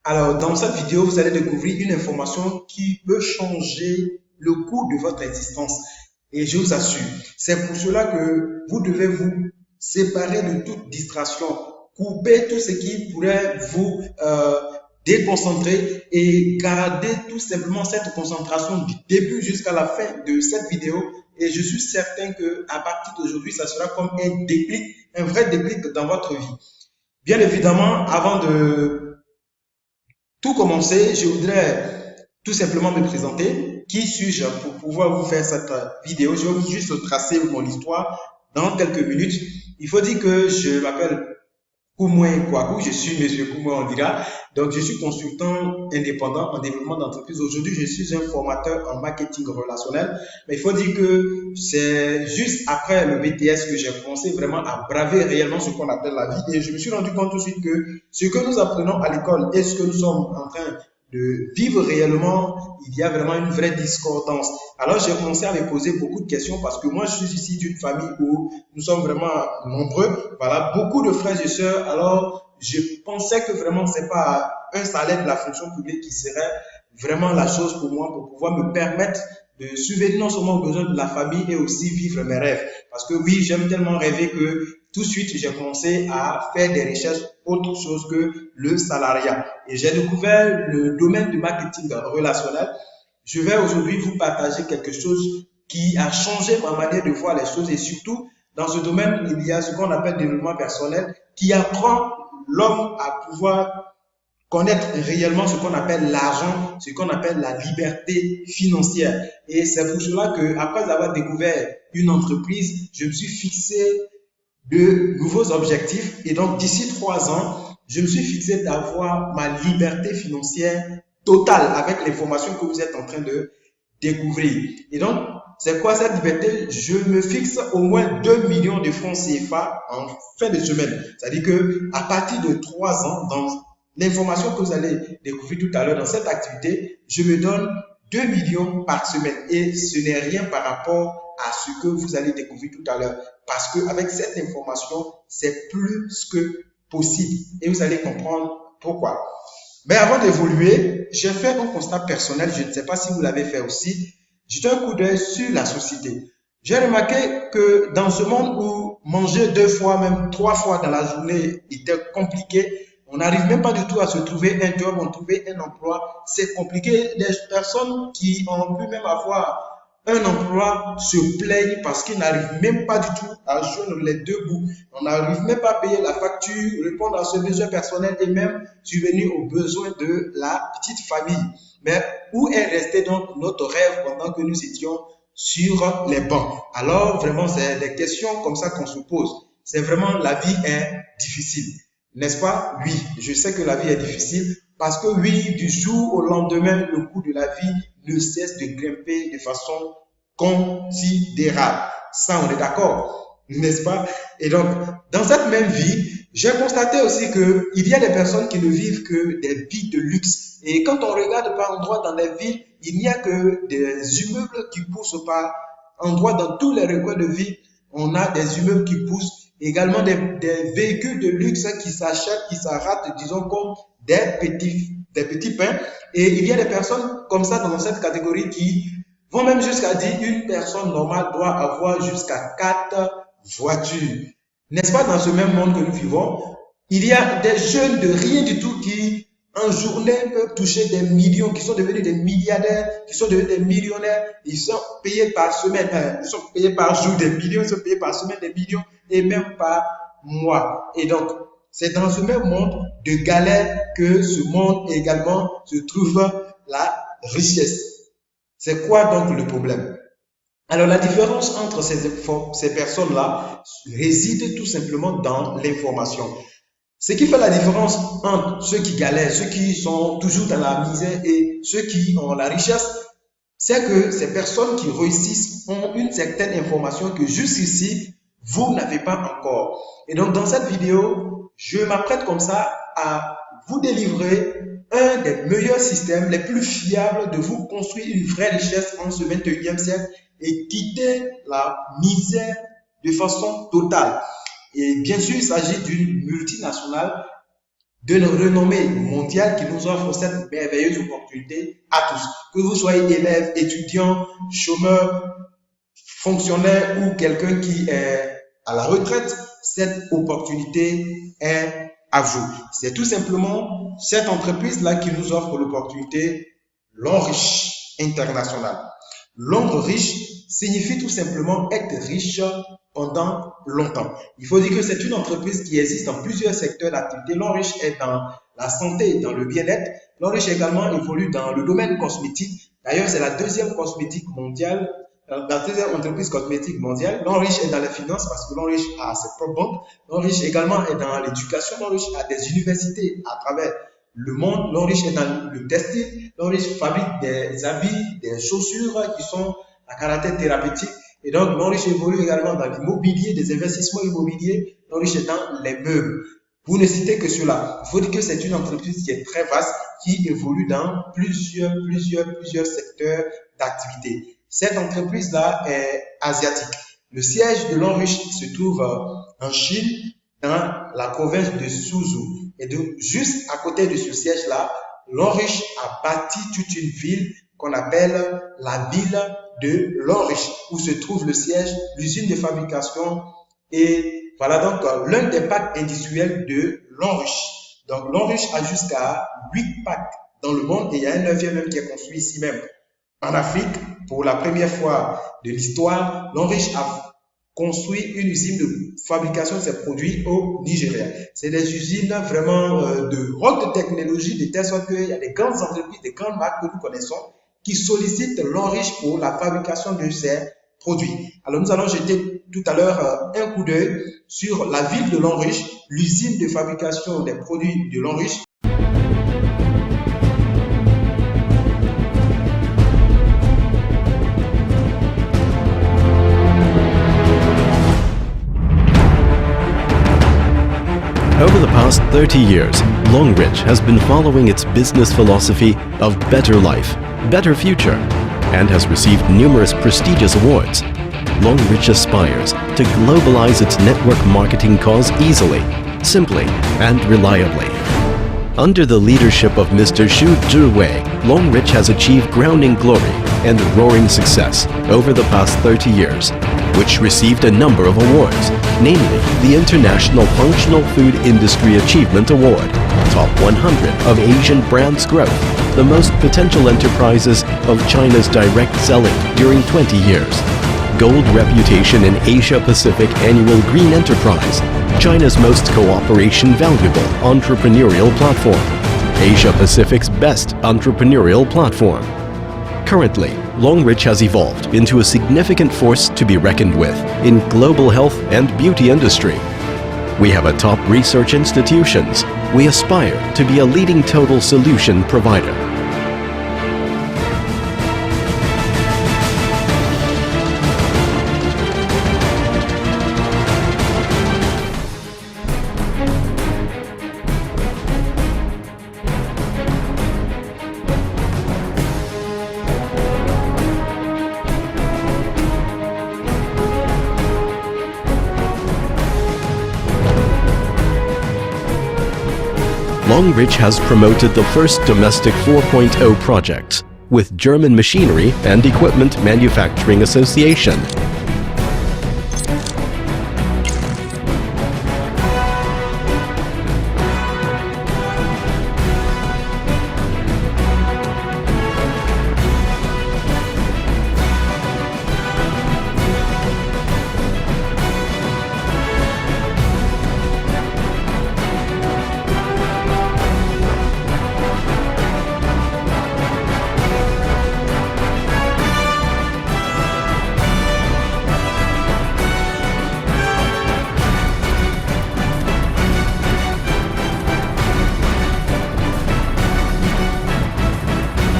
Alors, dans cette vidéo, vous allez découvrir une information qui peut changer le cours de votre existence. Et je vous assure, c'est pour cela que vous devez vous séparer de toute distraction, couper tout ce qui pourrait vous déconcentrer et garder tout simplement cette concentration du début jusqu'à la fin de cette vidéo. Et je suis certain que à partir d'aujourd'hui, ça sera comme un déclic, un vrai déclic dans votre vie. Bien évidemment, avant de tout commencer, je voudrais tout simplement me présenter. Qui suis-je pour pouvoir vous faire cette vidéo? Je vais juste tracer mon histoire dans quelques minutes. Il faut dire que je m'appelle Koumoué Kouakou, je suis Monsieur Koumoué on dira. Donc, je suis consultant indépendant en développement d'entreprise. Aujourd'hui, je suis un formateur en marketing relationnel. Mais il faut dire que c'est juste après le BTS que j'ai commencé vraiment à braver réellement ce qu'on appelle la vie. Et je me suis rendu compte tout de suite que ce que nous apprenons à l'école et ce que nous sommes en train de vivre réellement, il y a vraiment une vraie discordance. Alors, j'ai commencé à me poser beaucoup de questions parce que moi, je suis ici d'une famille où nous sommes vraiment nombreux. Voilà, beaucoup de frères et sœurs. Alors, je pensais que vraiment, c'est pas un salaire de la fonction publique qui serait vraiment la chose pour moi pour pouvoir me permettre de subvenir non seulement aux besoins de la famille et aussi vivre mes rêves. Parce que oui, j'aime tellement rêver que tout de suite, j'ai commencé à faire des recherches autre chose que le salariat. Et j'ai découvert le domaine du marketing relationnel. Je vais aujourd'hui vous partager quelque chose qui a changé ma manière de voir les choses et surtout, dans ce domaine, il y a ce qu'on appelle développement personnel qui apprend l'homme à pouvoir connaître réellement ce qu'on appelle l'argent, ce qu'on appelle la liberté financière. Et c'est pour cela que, après avoir découvert une entreprise, je me suis fixé de nouveaux objectifs. Et donc, d'ici 3 ans, je me suis fixé d'avoir ma liberté financière totale avec l'information que vous êtes en train de découvrir. Et donc, c'est quoi cette liberté? Je me fixe au moins 2 millions de francs CFA en fin de semaine. C'est-à-dire que à partir de 3 ans, dans l'information que vous allez découvrir tout à l'heure dans cette activité, je me donne 2 millions par semaine. Et ce n'est rien par rapport à ce que vous allez découvrir tout à l'heure. Parce qu'avec cette information, c'est plus que possible. Et vous allez comprendre pourquoi. Mais avant d'évoluer, j'ai fait un constat personnel, je ne sais pas si vous l'avez fait aussi. J'ai un coup d'œil sur la société. J'ai remarqué que dans ce monde où manger 2 fois, même 3 fois dans la journée était compliqué, on n'arrive même pas du tout à se trouver un job, on trouver un emploi. C'est compliqué. Les personnes qui ont pu même avoir un emploi se plaignent parce qu'ils n'arrivent même pas du tout à joindre les deux bouts. On n'arrive même pas à payer la facture, répondre à ce besoin personnel et même subvenir aux besoins de la petite famille. Mais où est resté donc notre rêve pendant que nous étions sur les bancs? Alors vraiment, c'est des questions comme ça qu'on se pose. C'est vraiment, la vie est difficile. N'est-ce pas? Oui, je sais que la vie est difficile parce que oui, du jour au lendemain, le coût de la vie ne cesse de grimper de façon considérable. Ça, on est d'accord, n'est-ce pas? Et donc, dans cette même vie, j'ai constaté aussi qu'il y a des personnes qui ne vivent que des vies de luxe. Et quand on regarde par endroits dans les villes, il n'y a que des immeubles qui poussent par endroits dans tous les recoins de ville. On a des immeubles qui poussent, également des véhicules de luxe qui s'achètent, qui s'arrêtent, disons, comme des petits pains. Et il y a des personnes comme ça dans cette catégorie qui vont même jusqu'à dire qu'une personne normale doit avoir jusqu'à 4 voitures. N'est-ce pas, dans ce même monde que nous vivons, il y a des jeunes de rien du tout qui, en journée, peuvent toucher des millions, qui sont devenus des milliardaires, qui sont devenus des millionnaires. Ils sont payés par semaine, ils sont payés par jour des millions, ils sont payés par semaine des millions et même par mois. Et donc, c'est dans ce même monde de galère que ce monde également se trouve la richesse. C'est quoi donc le problème? Alors, la différence entre ces personnes-là réside tout simplement dans l'information. Ce qui fait la différence entre ceux qui galèrent, ceux qui sont toujours dans la misère et ceux qui ont la richesse, c'est que ces personnes qui réussissent ont une certaine information que jusqu'ici, vous n'avez pas encore. Et donc, dans cette vidéo, je m'apprête comme ça à vous délivrer un des meilleurs systèmes, les plus fiables de vous construire une vraie richesse en ce 21e siècle et quitter la misère de façon totale. Et bien sûr, il s'agit d'une multinationale de renommée mondiale qui nous offre cette merveilleuse opportunité à tous. Que vous soyez élève, étudiant, chômeur, fonctionnaire ou quelqu'un qui est à la retraite, cette opportunité est à vous. C'est tout simplement cette entreprise-là qui nous offre l'opportunité Longrich International. Londres riche signifie tout simplement être riche pendant longtemps. Il faut dire que c'est une entreprise qui existe dans plusieurs secteurs d'activité. Longrich est dans la santé, dans le bien-être. Longrich également évolue dans le domaine cosmétique. D'ailleurs, c'est la deuxième cosmétique mondiale, la deuxième entreprise cosmétique mondiale. Longrich est dans les finances parce que Longrich a ses propres banques. Longrich également est dans l'éducation. Longrich a des universités à travers le monde. Longrich est dans le textile. Longrich fabrique des habits, des chaussures qui sont à caractère thérapeutique. Et donc, Longrich évolue également dans l'immobilier, des investissements immobiliers. Longrich est dans les meubles. Vous ne citez que cela. Il faut dire que c'est une entreprise qui est très vaste, qui évolue dans plusieurs secteurs d'activité. Cette entreprise-là est asiatique. Le siège de Longrich se trouve en Chine, dans la province de Suzhou. Et donc, juste à côté de ce siège-là, Longrich a bâti toute une ville qu'on appelle la ville de Longrich, où se trouve le siège, l'usine de fabrication. Et voilà donc l'un des parcs industriels de Longrich. Donc, Longrich a jusqu'à 8 parcs dans le monde et il y a un 9e même qui est construit ici même en Afrique. Pour la première fois de l'histoire, Longrich a construit une usine de fabrication de ses produits au Nigeria. C'est des usines vraiment de haute technologie, de telle sorte qu'il y a des grandes entreprises, des grandes marques que nous connaissons qui sollicitent Longrich pour la fabrication de ses produits. Alors nous allons jeter tout à l'heure un coup d'œil sur la ville de Longrich, l'usine de fabrication des produits de Longrich. Over the past 30 years, Longrich has been following its business philosophy of better life, better future, and has received numerous prestigious awards. Longrich aspires to globalize its network marketing cause easily, simply, and reliably. Under the leadership of Mr. Xu Zhiwei, Longrich has achieved crowning glory and roaring success over the past 30 years, which received a number of awards, namely the International Functional Food Industry Achievement Award, Top 100 of Asian Brands Growth, the most potential enterprises of China's direct selling during 20 years, Gold Reputation in Asia Pacific Annual Green Enterprise, China's most cooperation valuable entrepreneurial platform, Asia Pacific's best entrepreneurial platform. Currently, Longrich has evolved into a significant force to be reckoned with in global health and beauty industry. We have a top research institutions. We aspire to be a leading total solution provider. Longrich has promoted the first domestic 4.0 projects with German Machinery and Equipment Manufacturing Association.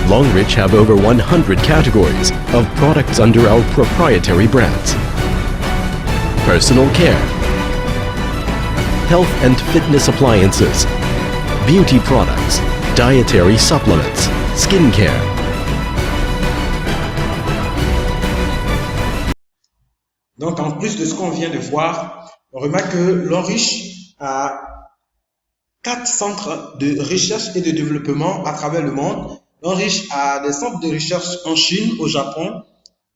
Longrich have over 100 categories of products under our proprietary brands. Personal care, health and fitness appliances, beauty products, dietary supplements, skincare. Donc, en plus de ce qu'on vient de voir, on remarque que Longrich a 4 centres de recherche et de développement à travers le monde. L'Enrich a des centres de recherche en Chine, au Japon,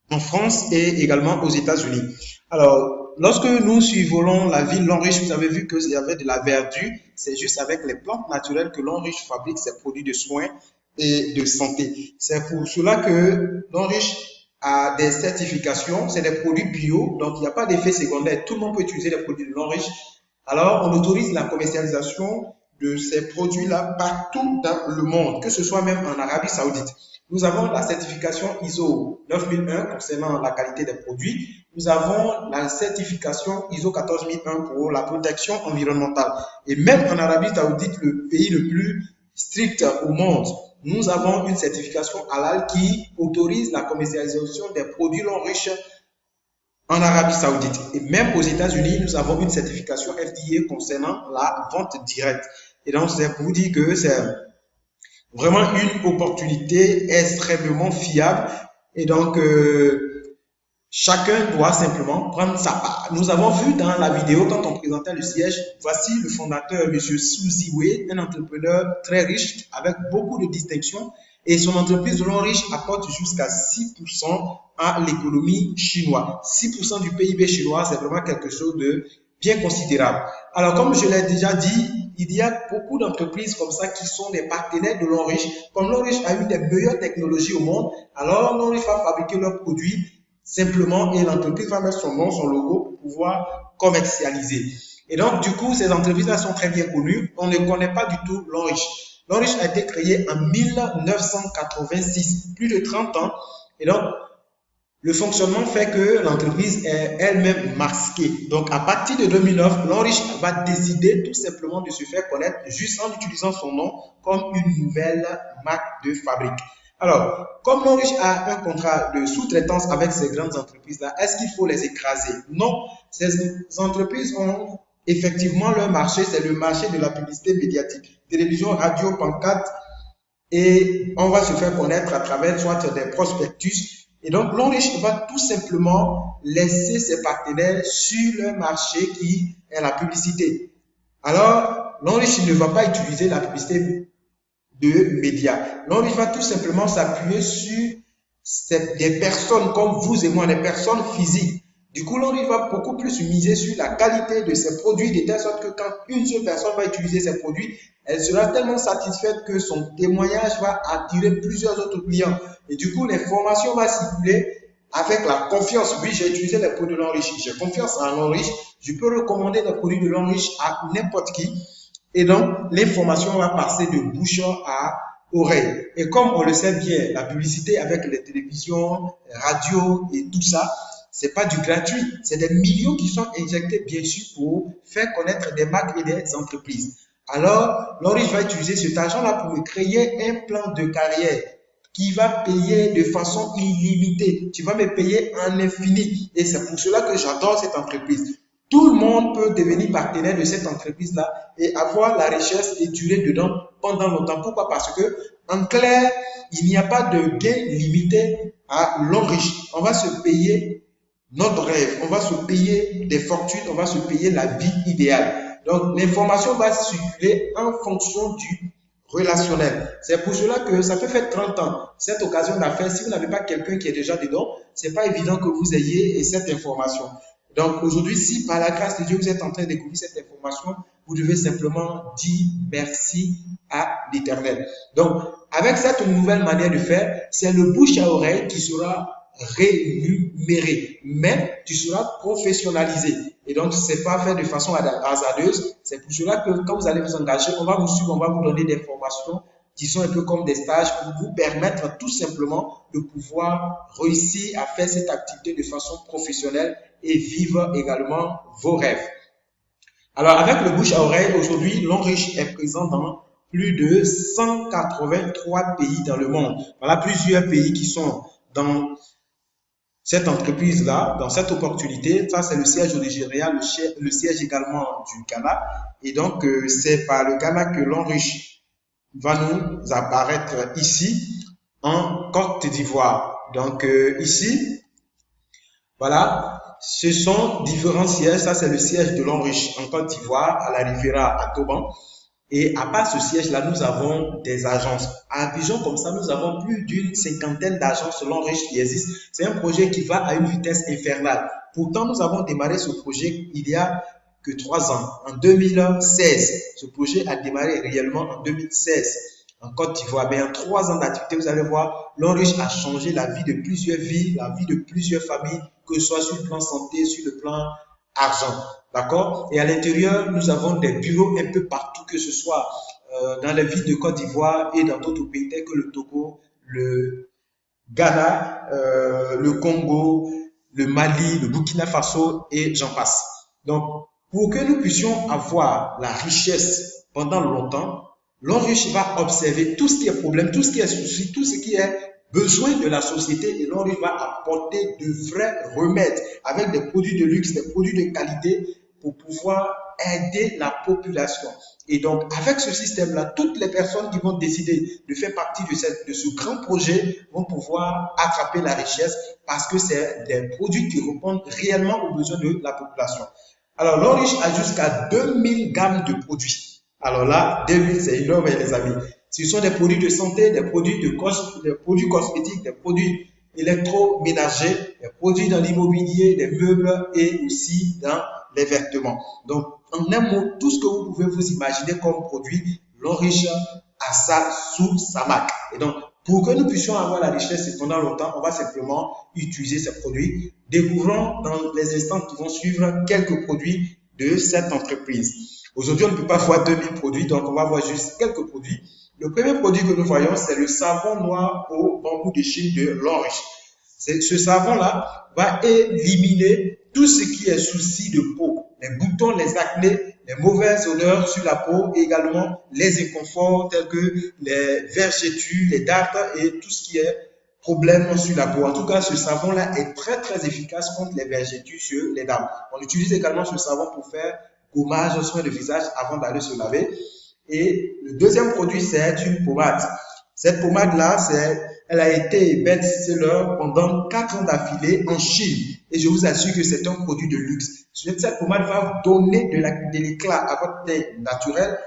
en France et également aux États-Unis. Alors, lorsque nous survolons la ville L'Enrich, vous avez vu qu'il y avait de la verdure. C'est juste avec les plantes naturelles que L'Enrich fabrique ses produits de soins et de santé. C'est pour cela que L'Enrich a des certifications. C'est des produits bio, donc il n'y a pas d'effet secondaire. Tout le monde peut utiliser les produits de L'Enrich. Alors, on autorise la commercialisation de ces produits-là partout dans le monde, que ce soit même en Arabie Saoudite. Nous avons la certification ISO 9001 concernant la qualité des produits. Nous avons la certification ISO 14001 pour la protection environnementale. Et même en Arabie Saoudite, le pays le plus strict au monde, nous avons une certification halal qui autorise la commercialisation des produits L'Enrich en Arabie Saoudite. Et même aux États-Unis, nous avons une certification FDA concernant la vente directe. Et donc, c'est pour vous dire que c'est vraiment une opportunité extrêmement fiable. Et donc, chacun doit simplement prendre sa part. Nous avons vu dans la vidéo, quand on présentait le siège, voici le fondateur, M. Suzy Wei, un entrepreneur très riche avec beaucoup de distinctions. Et son entreprise de L'Enrich apporte jusqu'à 6% à l'économie chinoise. 6% du PIB chinois, c'est vraiment quelque chose de bien considérable. Alors, comme je l'ai déjà dit, il y a beaucoup d'entreprises comme ça qui sont des partenaires de L'Enrich. Comme L'Enrich a une des meilleures technologies au monde, alors L'Enrich va fabriquer leurs produits simplement et l'entreprise va mettre son nom, son logo pour pouvoir commercialiser. Et donc, du coup, ces entreprises-là sont très bien connues. On ne connaît pas du tout L'Enrich. L'Enrich a été créé en 1986, plus de 30 ans. Et donc, le fonctionnement fait que l'entreprise est elle-même masquée. Donc, à partir de 2009, L'Enrich va décider tout simplement de se faire connaître juste en utilisant son nom comme une nouvelle marque de fabrique. Alors, comme L'Enrich a un contrat de sous-traitance avec ces grandes entreprises-là, est-ce qu'il faut les écraser? Non, ces entreprises ont effectivement leur marché, c'est le marché de la publicité médiatique, télévision, radio, pancarte, et on va se faire connaître à travers soit des prospectus. Et donc, L'Enrich va tout simplement laisser ses partenaires sur le marché qui est la publicité. Alors, L'Enrich ne va pas utiliser la publicité de médias. L'Enrich va tout simplement s'appuyer sur des personnes comme vous et moi, des personnes physiques. Du coup, L'Enrich va beaucoup plus miser sur la qualité de ses produits, de telle sorte que quand une seule personne va utiliser ses produits, elle sera tellement satisfaite que son témoignage va attirer plusieurs autres clients. Et du coup, l'information va circuler avec la confiance. Oui, j'ai utilisé les produits de L'Enrich, j'ai confiance en L'Enrich, je peux recommander les produits de L'Enrich à n'importe qui. Et donc, l'information va passer de bouche à oreille. Et comme on le sait bien, la publicité avec les télévisions, radio et tout ça, c'est pas du gratuit. C'est des millions qui sont injectés, bien sûr, pour faire connaître des marques et des entreprises. Alors, L'Enrich va utiliser cet argent-là pour créer un plan de carrière qui va payer de façon illimitée. Tu vas me payer en infini. Et c'est pour cela que j'adore cette entreprise. Tout le monde peut devenir partenaire de cette entreprise-là et avoir la richesse et durer dedans pendant longtemps. Pourquoi? Parce que, en clair, il n'y a pas de gain limité à L'Enrich. On va se payer notre rêve, on va se payer des fortunes, on va se payer la vie idéale. Donc, l'information va circuler en fonction du relationnel. C'est pour cela que ça peut faire 30 ans. Cette occasion d'affaires, si vous n'avez pas quelqu'un qui est déjà dedans, c'est pas évident que vous ayez cette information. Donc, aujourd'hui, si par la grâce de Dieu, vous êtes en train de découvrir cette information, vous devez simplement dire merci à l'Éternel. Donc, avec cette nouvelle manière de faire, c'est le bouche à oreille qui sera rémunéré, mais tu seras professionnalisé. Et donc, c'est pas fait de façon hasardeuse. C'est pour cela que quand vous allez vous engager, on va vous suivre, on va vous donner des formations qui sont un peu comme des stages pour vous permettre tout simplement de pouvoir réussir à faire cette activité de façon professionnelle et vivre également vos rêves. Alors, avec le bouche à oreille, aujourd'hui, L'Enrich est présent dans plus de 183 pays dans le monde. Voilà plusieurs pays qui sont dans cette entreprise-là, dans cette opportunité. Ça, c'est le siège au Nigeria, le siège également du Ghana. Et donc, c'est par le Ghana que L'Enrich va nous apparaître ici, en Côte d'Ivoire. Donc, ici, voilà, ce sont différents sièges. Ça, c'est le siège de L'Enrich en Côte d'Ivoire, à la Riviera à Toban. Et à part ce siège-là, nous avons des agences. À Abidjan, comme ça, nous avons plus d'une cinquantaine d'agences L'Enriche qui existent. C'est un projet qui va à une vitesse infernale. Pourtant, nous avons démarré ce projet il y a que 3 ans, en 2016. Ce projet a démarré réellement en 2016 en Côte d'Ivoire. Mais en 3 ans d'activité, vous allez voir, L'Enriche a changé la vie de plusieurs vies, la vie de plusieurs familles, que ce soit sur le plan santé, sur le plan argent. D'accord? Et à l'intérieur, nous avons des bureaux un peu partout, que ce soit dans les villes de Côte d'Ivoire et dans d'autres pays tels que le Togo, le Ghana, le Congo, le Mali, le Burkina Faso et j'en passe. Donc, pour que nous puissions avoir la richesse pendant longtemps, L'Enriche va observer tout ce qui est problème, tout ce qui est souci, tout ce qui est besoin de la société et L'Enriche va apporter de vrais remèdes avec des produits de luxe, des produits de qualité pour pouvoir aider la population. Et donc, avec ce système-là, toutes les personnes qui vont décider de faire partie de ce grand projet vont pouvoir attraper la richesse parce que c'est des produits qui répondent réellement aux besoins de la population. Alors, L'Enriche a jusqu'à 2000 gammes de produits. Alors là, 2000, c'est énorme, les amis. Ce sont des produits de santé, des produits cosmétiques, des produits électroménagers, des produits dans l'immobilier, des meubles et aussi dans les vêtements. Donc, en un mot, tout ce que vous pouvez vous imaginer comme produit, L'Enriche a ça sous sa marque. Et donc, pour que nous puissions avoir la richesse pendant longtemps, on va simplement utiliser ces produits. Découvrons dans les instants qui vont suivre quelques produits de cette entreprise. Aujourd'hui, on ne peut pas voir 2000 produits, donc on va voir juste quelques produits. Le premier produit que nous voyons, c'est le savon noir au bambou de Chine de L'Enriche. Ce savon-là va éliminer tout ce qui est souci de peau, les boutons, les acnés, les mauvaises odeurs sur la peau, et également les inconforts tels que les vergetures, les dartres et tout ce qui est problème sur la peau. En tout cas, ce savon-là est très très efficace contre les vergetures sur les dames. On utilise également ce savon pour faire gommage, soin de visage avant d'aller se laver. Et le deuxième produit, c'est une pommade. Cette pommade-là, elle a été best-seller pendant 4 ans d'affilée en Chine. Et je vous assure que c'est un produit de luxe. Cette pommade va donner de l'éclat à votre teint naturel.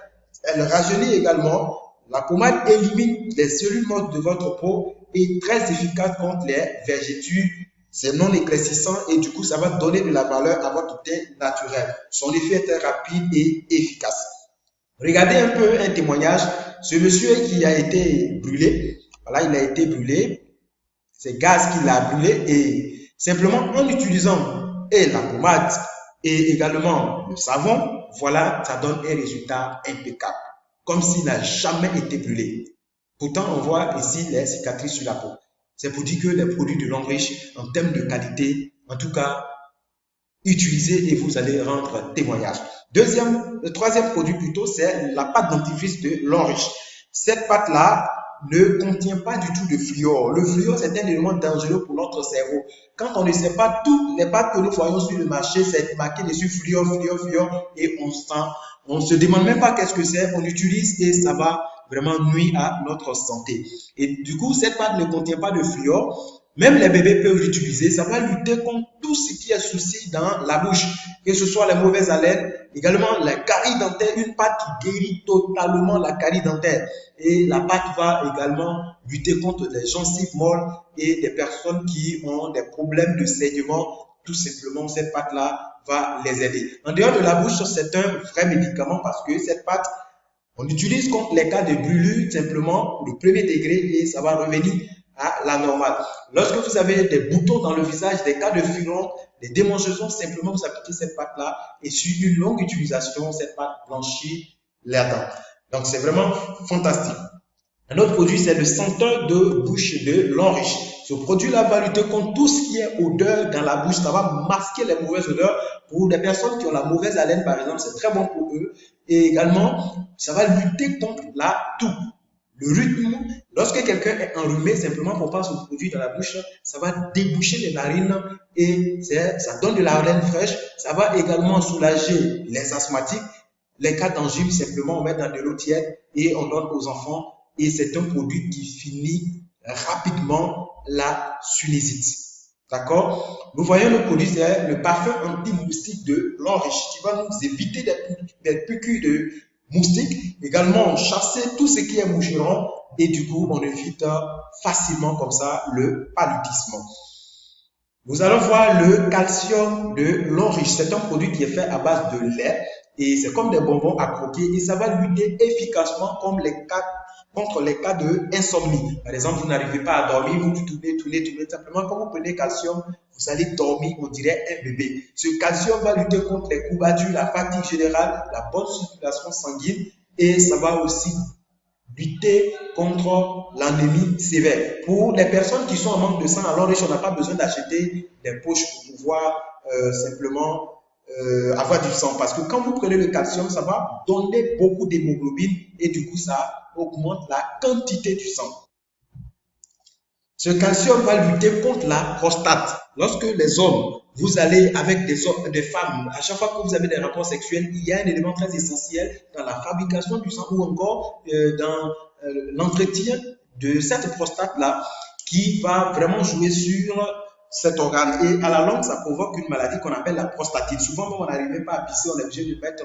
Elle rajeunit également. La pommade élimine les cellules mortes de votre peau et est très efficace contre les vergetures. C'est non éclaircissant et du coup, ça va donner de la valeur à votre teint naturel. Son effet est très rapide et efficace. Regardez un peu un témoignage. Ce monsieur qui a été brûlé, voilà, il a été brûlé. C'est gaz qui l'a brûlé et simplement en utilisant la pommade et également le savon, voilà, ça donne un résultat impeccable. Comme s'il n'a jamais été brûlé. Pourtant, on voit ici les cicatrices sur la peau. C'est pour dire que les produits de L'Enriche, en termes de qualité, en tout cas, utilisez et vous allez rendre témoignage. Le troisième produit plutôt, c'est la pâte dentifrice de L'Enriche. Cette pâte-là ne contient pas du tout de fluor. Le fluor, c'est un élément dangereux pour notre cerveau. Quand on ne sait pas, toutes les pâtes que nous voyons sur le marché, c'est marqué dessus fluor, et on se demande même pas qu'est-ce que c'est, on utilise et ça va vraiment nuire à notre santé. Et du coup, cette pâte ne contient pas de fluor. Même les bébés peuvent l'utiliser. Ça va lutter contre tout ce qui est souci dans la bouche, que ce soit les mauvaises haleines, également la carie dentaire, une pâte qui guérit totalement la carie dentaire. Et la pâte va également lutter contre les gencives molles et des personnes qui ont des problèmes de saignement. Tout simplement, cette pâte-là va les aider. En dehors de la bouche, c'est un vrai médicament parce que cette pâte, on utilise contre les cas de brûlure simplement le premier degré et ça va revenir à la normale. Lorsque vous avez des boutons dans le visage, des cas de furon, des démangeaisons, simplement vous appliquez cette pâte-là et sur une longue utilisation, cette pâte blanchit les dents. Donc c'est vraiment fantastique. Un autre produit, c'est le senteur de bouche de L'Enriche. Ce produit-là va lutter contre tout ce qui est odeur dans la bouche. Ça va masquer les mauvaises odeurs. Pour des personnes qui ont la mauvaise haleine, par exemple, c'est très bon pour eux. Et également, ça va lutter contre la toux. Le rythme, lorsque quelqu'un est enrhumé, simplement pour passer ce produit dans la bouche, ça va déboucher les narines et ça donne de la haleine fraîche. Ça va également soulager les asthmatiques. Les cas d'angine, simplement, on met dans de l'eau tiède et on donne aux enfants. Et c'est un produit qui finit rapidement la sinusite. D'accord? Nous voyons le produit, c'est le parfum anti-moustique de L'Enriche qui va nous éviter des piqûres moustiques. Également, chasser tout ce qui est moucheron et du coup, on évite facilement comme ça le paludisme. Nous allons voir le calcium de l'enriche. C'est un produit qui est fait à base de lait et c'est comme des bonbons à croquer et ça va lutter efficacement contre les cas d'insomnie. Par exemple, vous n'arrivez pas à dormir, vous tournez. Simplement, quand vous prenez calcium, vous allez dormir, on dirait un bébé. Ce calcium va lutter contre les courbatures, la fatigue générale, la bonne circulation sanguine et ça va aussi lutter contre l'anémie sévère. Pour les personnes qui sont en manque de sang à l'enriche, on n'a pas besoin d'acheter des poches pour pouvoir simplement avoir du sang. Parce que quand vous prenez le calcium, ça va donner beaucoup d'hémoglobine et du coup, ça augmente la quantité du sang. Ce calcium va lutter contre la prostate. Lorsque les hommes, vous allez avec des femmes, à chaque fois que vous avez des rapports sexuels, il y a un élément très essentiel dans la fabrication du sang ou encore dans l'entretien de cette prostate-là qui va vraiment jouer sur cet organe. Et à la longue, ça provoque une maladie qu'on appelle la prostatite. Souvent, quand on n'arrive pas à pisser, on est obligé de mettre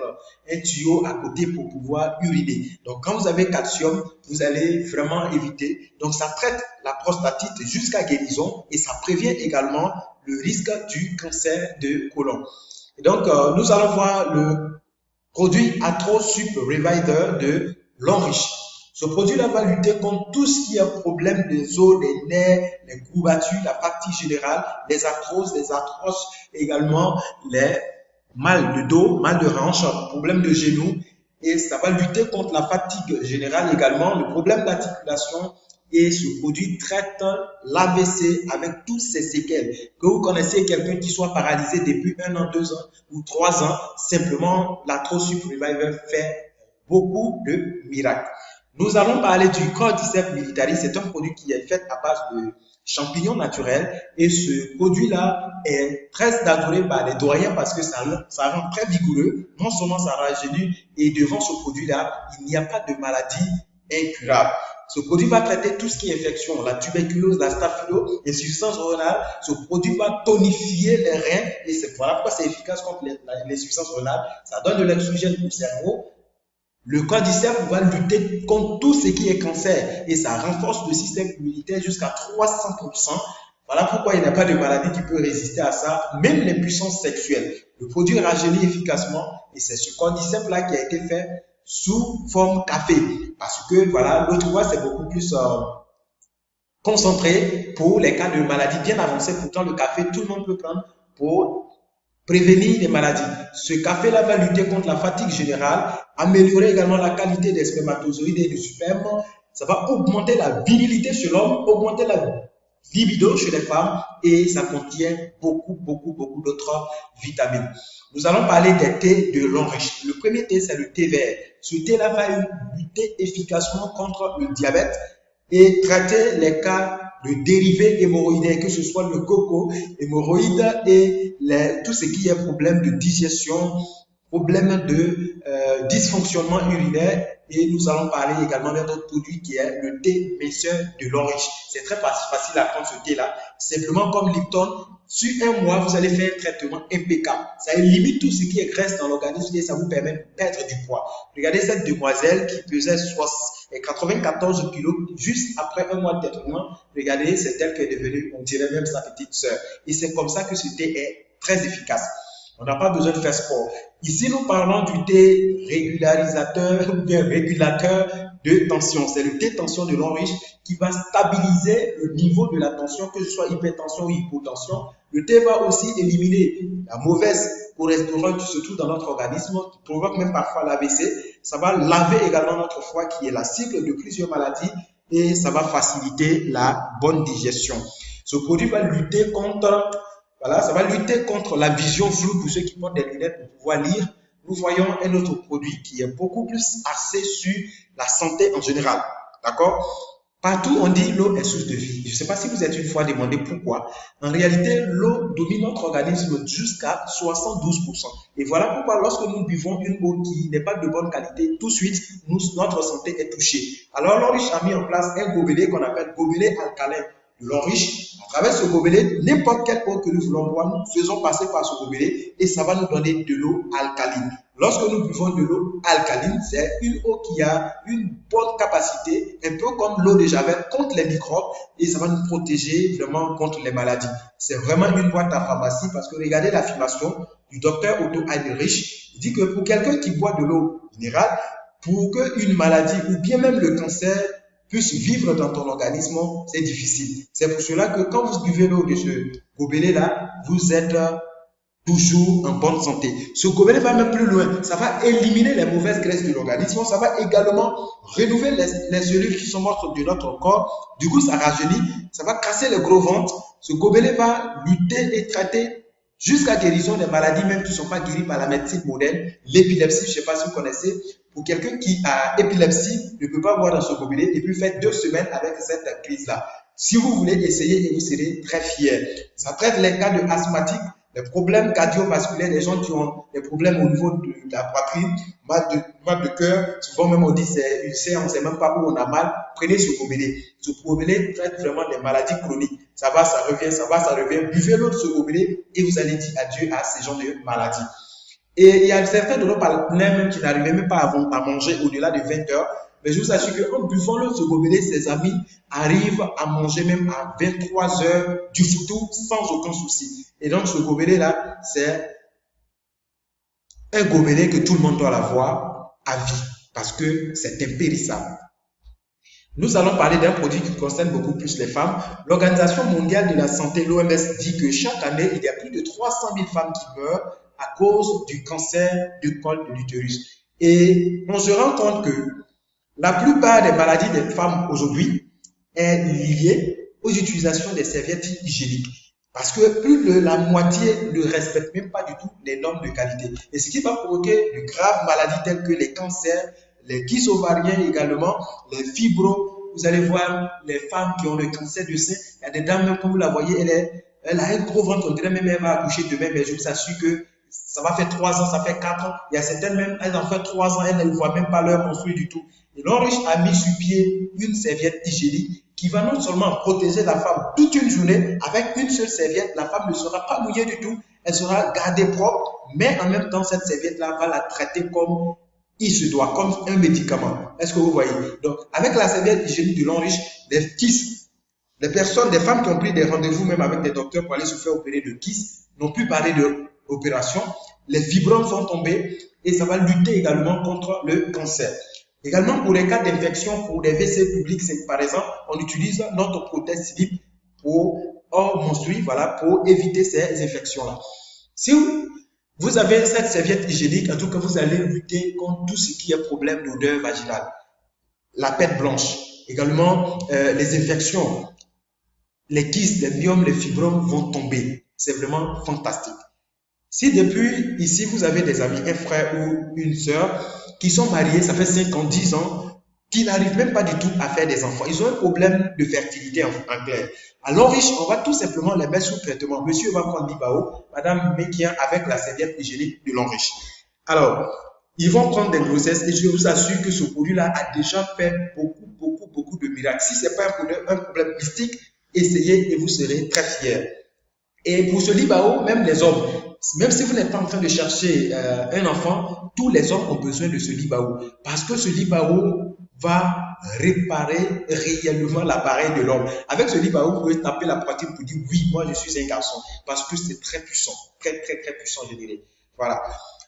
un tuyau à côté pour pouvoir uriner. Donc, quand vous avez calcium, vous allez vraiment éviter. Donc, ça traite la prostatite jusqu'à guérison et ça prévient également le risque du cancer de côlon. Et donc, nous allons voir le produit AtroSup Reviver de l'enriche. Ce produit-là va lutter contre tout ce qui est problème des os, des nerfs, les courbatures, la fatigue générale, les arthroses, également les mal de dos, mal de hanche, problème de genoux. Et ça va lutter contre la fatigue générale également, le problème d'articulation. Et ce produit traite l'AVC avec toutes ses séquelles. Que vous connaissiez quelqu'un qui soit paralysé depuis 1 an, 2 ans ou 3 ans, simplement l'AtroSup Reviver fait beaucoup de miracles. Nous allons parler du Cordyceps militaris. C'est un produit qui est fait à base de champignons naturels et ce produit-là est très adoré par les doyens parce que ça rend très vigoureux. Non seulement ça rajeunit et devant ce produit-là, il n'y a pas de maladie incurable. Ce produit va traiter tout ce qui est infection, la tuberculose, la staphylo, l'insuffisance rénale. Ce produit va tonifier les reins et c'est voilà pourquoi c'est efficace contre l'insuffisance rénale. Ça donne de l'oxygène au cerveau. Le Cordyceps va lutter contre tout ce qui est cancer et ça renforce le système immunitaire jusqu'à 300%. Voilà pourquoi il n'y a pas de maladie qui peut résister à ça, même les puissances sexuelles. Le produit rajeunit efficacement et c'est ce Cordyceps-là qui a été fait sous forme café. Parce que voilà, l'autre voie, c'est beaucoup plus concentré pour les cas de maladies bien avancées. Pourtant, le café, tout le monde peut prendre pour prévenir les maladies. Ce café-là va lutter contre la fatigue générale, améliorer également la qualité des spermatozoïdes et du sperme. Ça va augmenter la virilité chez l'homme, augmenter la libido chez les femmes et ça contient beaucoup d'autres vitamines. Nous allons parler des thés de l'enriche. Le premier thé, c'est le thé vert. Ce thé-là va lutter efficacement contre le diabète et traiter les cas de dérivés hémorroïdaires, que ce soit le coco, hémorroïdes et tout ce qui est problème de digestion, problème de dysfonctionnement urinaire. Et nous allons parler également d'un autre produit qui est le thé minceur de l'enriche. C'est très facile à prendre ce thé-là. Simplement comme Lipton, sur 1 mois, vous allez faire un traitement impeccable. Ça élimine tout ce qui est graisse dans l'organisme et ça vous permet de perdre du poids. Regardez cette demoiselle qui pesait 94 kilos juste après 1 mois de traitement. Regardez, c'est elle qui est devenue, on dirait même sa petite sœur. Et c'est comme ça que ce thé est très efficace. On n'a pas besoin de faire sport. Ici, nous parlons du thé régularisateur ou bien régulateur de tension. C'est le thé tension de l'enriche qui va stabiliser le niveau de la tension, que ce soit hypertension ou hypotension. Le thé va aussi éliminer la mauvaise cholestérol qui se trouve dans notre organisme, qui provoque même parfois l'AVC. Ça va laver également notre foie qui est la cible de plusieurs maladies et ça va faciliter la bonne digestion. Ce produit va lutter contre ça va lutter contre la vision floue pour ceux qui portent des lunettes pour pouvoir lire. Nous voyons un autre produit qui est beaucoup plus axé sur la santé en général. D'accord? Partout, on dit l'eau est source de vie. Je ne sais pas si vous êtes une fois demandé pourquoi. En réalité, l'eau domine notre organisme jusqu'à 72%. Et voilà pourquoi lorsque nous buvons une eau qui n'est pas de bonne qualité, tout de suite, notre santé est touchée. Alors, l'enriche a mis en place un gobelet qu'on appelle gobelet alcalin. de l'enriche. À travers ce gobelet, n'importe quelle eau que nous voulons boire, nous faisons passer par ce gobelet et ça va nous donner de l'eau alcaline. Lorsque nous buvons de l'eau alcaline, c'est une eau qui a une bonne capacité, un peu comme l'eau de Javel, contre les microbes et ça va nous protéger vraiment contre les maladies. C'est vraiment une boîte à pharmacie parce que regardez l'affirmation du docteur Otto Heinrich. Il dit que pour quelqu'un qui boit de l'eau minérale, pour qu'une maladie ou bien même le cancer puisse vivre dans ton organisme, c'est difficile. C'est pour cela que quand vous buvez l'eau de ce gobelet-là, vous êtes toujours en bonne santé. Ce gobelet va même plus loin. Ça va éliminer les mauvaises graisses de l'organisme. Ça va également renouveler les cellules qui sont mortes de notre corps. Du coup, ça rajeunit. Ça va casser le gros ventre. Ce gobelet va lutter et traiter jusqu'à guérison des maladies même qui ne sont pas guéries par la médecine moderne. L'épilepsie, je ne sais pas si vous connaissez. Pour quelqu'un qui a épilepsie, ne peut pas boire dans ce gobelet et puis faire 2 semaines avec cette crise-là. Si vous voulez essayer, vous serez très fiers. Ça traite les cas de asthmatiques, les problèmes cardiovasculaires, les gens qui ont des problèmes au niveau de la poitrine, mal de cœur, souvent même on dit c'est ulcère, on ne sait même pas où on a mal. Prenez ce gobelet. Ce gobelet traite vraiment des maladies chroniques. Ça va, ça revient, ça va, ça revient. Buvez l'eau de ce gobelet et vous allez dire adieu à ces genres de maladies. Et il y a certains de nos partenaires qui n'arrivaient même pas à manger au-delà de 20 heures. Mais je vous assure qu'en buvant le ce gobelet, ses amis arrivent à manger même à 23 heures du foutu sans aucun souci. Et donc ce gobelet-là, c'est un gobelet que tout le monde doit l'avoir à vie parce que c'est impérissable. Nous allons parler d'un produit qui concerne beaucoup plus les femmes. L'Organisation mondiale de la santé, l'OMS, dit que chaque année, il y a plus de 300 000 femmes qui meurent à cause du cancer du col de l'utérus. Et on se rend compte que la plupart des maladies des femmes aujourd'hui est liée aux utilisations des serviettes hygiéniques. Parce que plus de la moitié ne respecte même pas du tout les normes de qualité. Et ce qui va provoquer de graves maladies telles que les cancers, les kysts ovariens également, les fibros. Vous allez voir les femmes qui ont le cancer du sein. Il y a des dames, même comme vous la voyez, elle a un gros ventre, on dirait même elle va accoucher demain, mais je vous assure que ça va faire 3 ans, ça fait 4 ans. Il y a certaines même, elles en fait 3 ans, elles ne voient même pas leur menstrues du tout. Et l'Enriche a mis sur pied une serviette hygiénique qui va non seulement protéger la femme toute une journée, avec une seule serviette, la femme ne sera pas mouillée du tout, elle sera gardée propre, mais en même temps, cette serviette-là va la traiter comme il se doit, comme un médicament. Est-ce que vous voyez? Donc, avec la serviette hygiénique de l'Enriche, les kysts, les personnes, des femmes qui ont pris des rendez-vous même avec des docteurs pour aller se faire opérer de kysts, n'ont plus parlé d'opération. Les fibromes sont tombés et ça va lutter également contre le cancer. Également, pour les cas d'infection, pour les WC publics, c'est par exemple, on utilise notre prothèse slip hors menstrues, voilà, pour éviter ces infections-là. Si vous avez cette serviette hygiénique, en tout cas, vous allez lutter contre tout ce qui est problème d'odeur vaginale. La pète blanche, également les infections, les kystes, les myomes, les fibromes vont tomber. C'est vraiment fantastique. Si depuis ici, vous avez des amis, un frère ou une sœur qui sont mariés, ça fait 5 ans, 10 ans, qui n'arrivent même pas du tout à faire des enfants. Ils ont un problème de fertilité en clair. Alors, on va tout simplement les mettre sous traitement. Monsieur va prendre l'Ibao, madame Mekia avec la serviette hygiénique de l'Enriche. Alors, ils vont prendre des grossesses et je vous assure que ce produit-là a déjà fait beaucoup de miracles. Si ce n'est pas un problème mystique, essayez et vous serez très fiers. Et pour ce Libao, même les hommes, même si vous n'êtes pas en train de chercher un enfant, tous les hommes ont besoin de ce Libao. Parce que ce Libao va réparer réellement l'appareil de l'homme. Avec ce Libao, vous pouvez taper la poitrine pour dire oui, moi je suis un garçon. Parce que c'est très puissant, très puissant, je dirais. Voilà.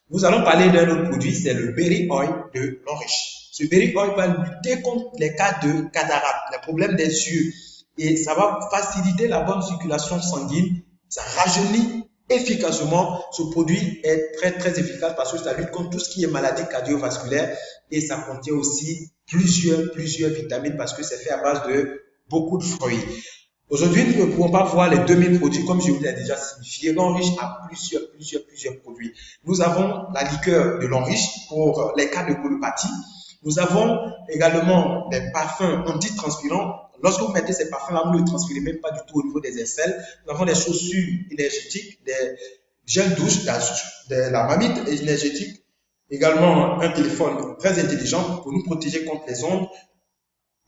Nous allons parler d'un autre produit, c'est le Berry Oil de l'Enriche. Ce Berry Oil va lutter contre les cas de cataracte, les problèmes des yeux. Et ça va faciliter la bonne circulation sanguine. Ça rajeunit efficacement. Ce produit est très efficace parce que ça lutte contre tout ce qui est maladie cardiovasculaire et ça contient aussi plusieurs vitamines parce que c'est fait à base de beaucoup de fruits. Aujourd'hui, nous ne pouvons pas voir les 2000 produits comme je vous l'ai déjà signifié. L'Enriche a plusieurs produits. Nous avons la liqueur de l'Enriche pour les cas de colopathie. Nous avons également des parfums antitranspirants. Lorsque vous mettez ces parfums-là, vous ne les transpirez même pas du tout au niveau des aisselles. Nous avons des chaussures énergétiques, des gels douche, de la marmite énergétique. Également un téléphone très intelligent pour nous protéger contre les ondes.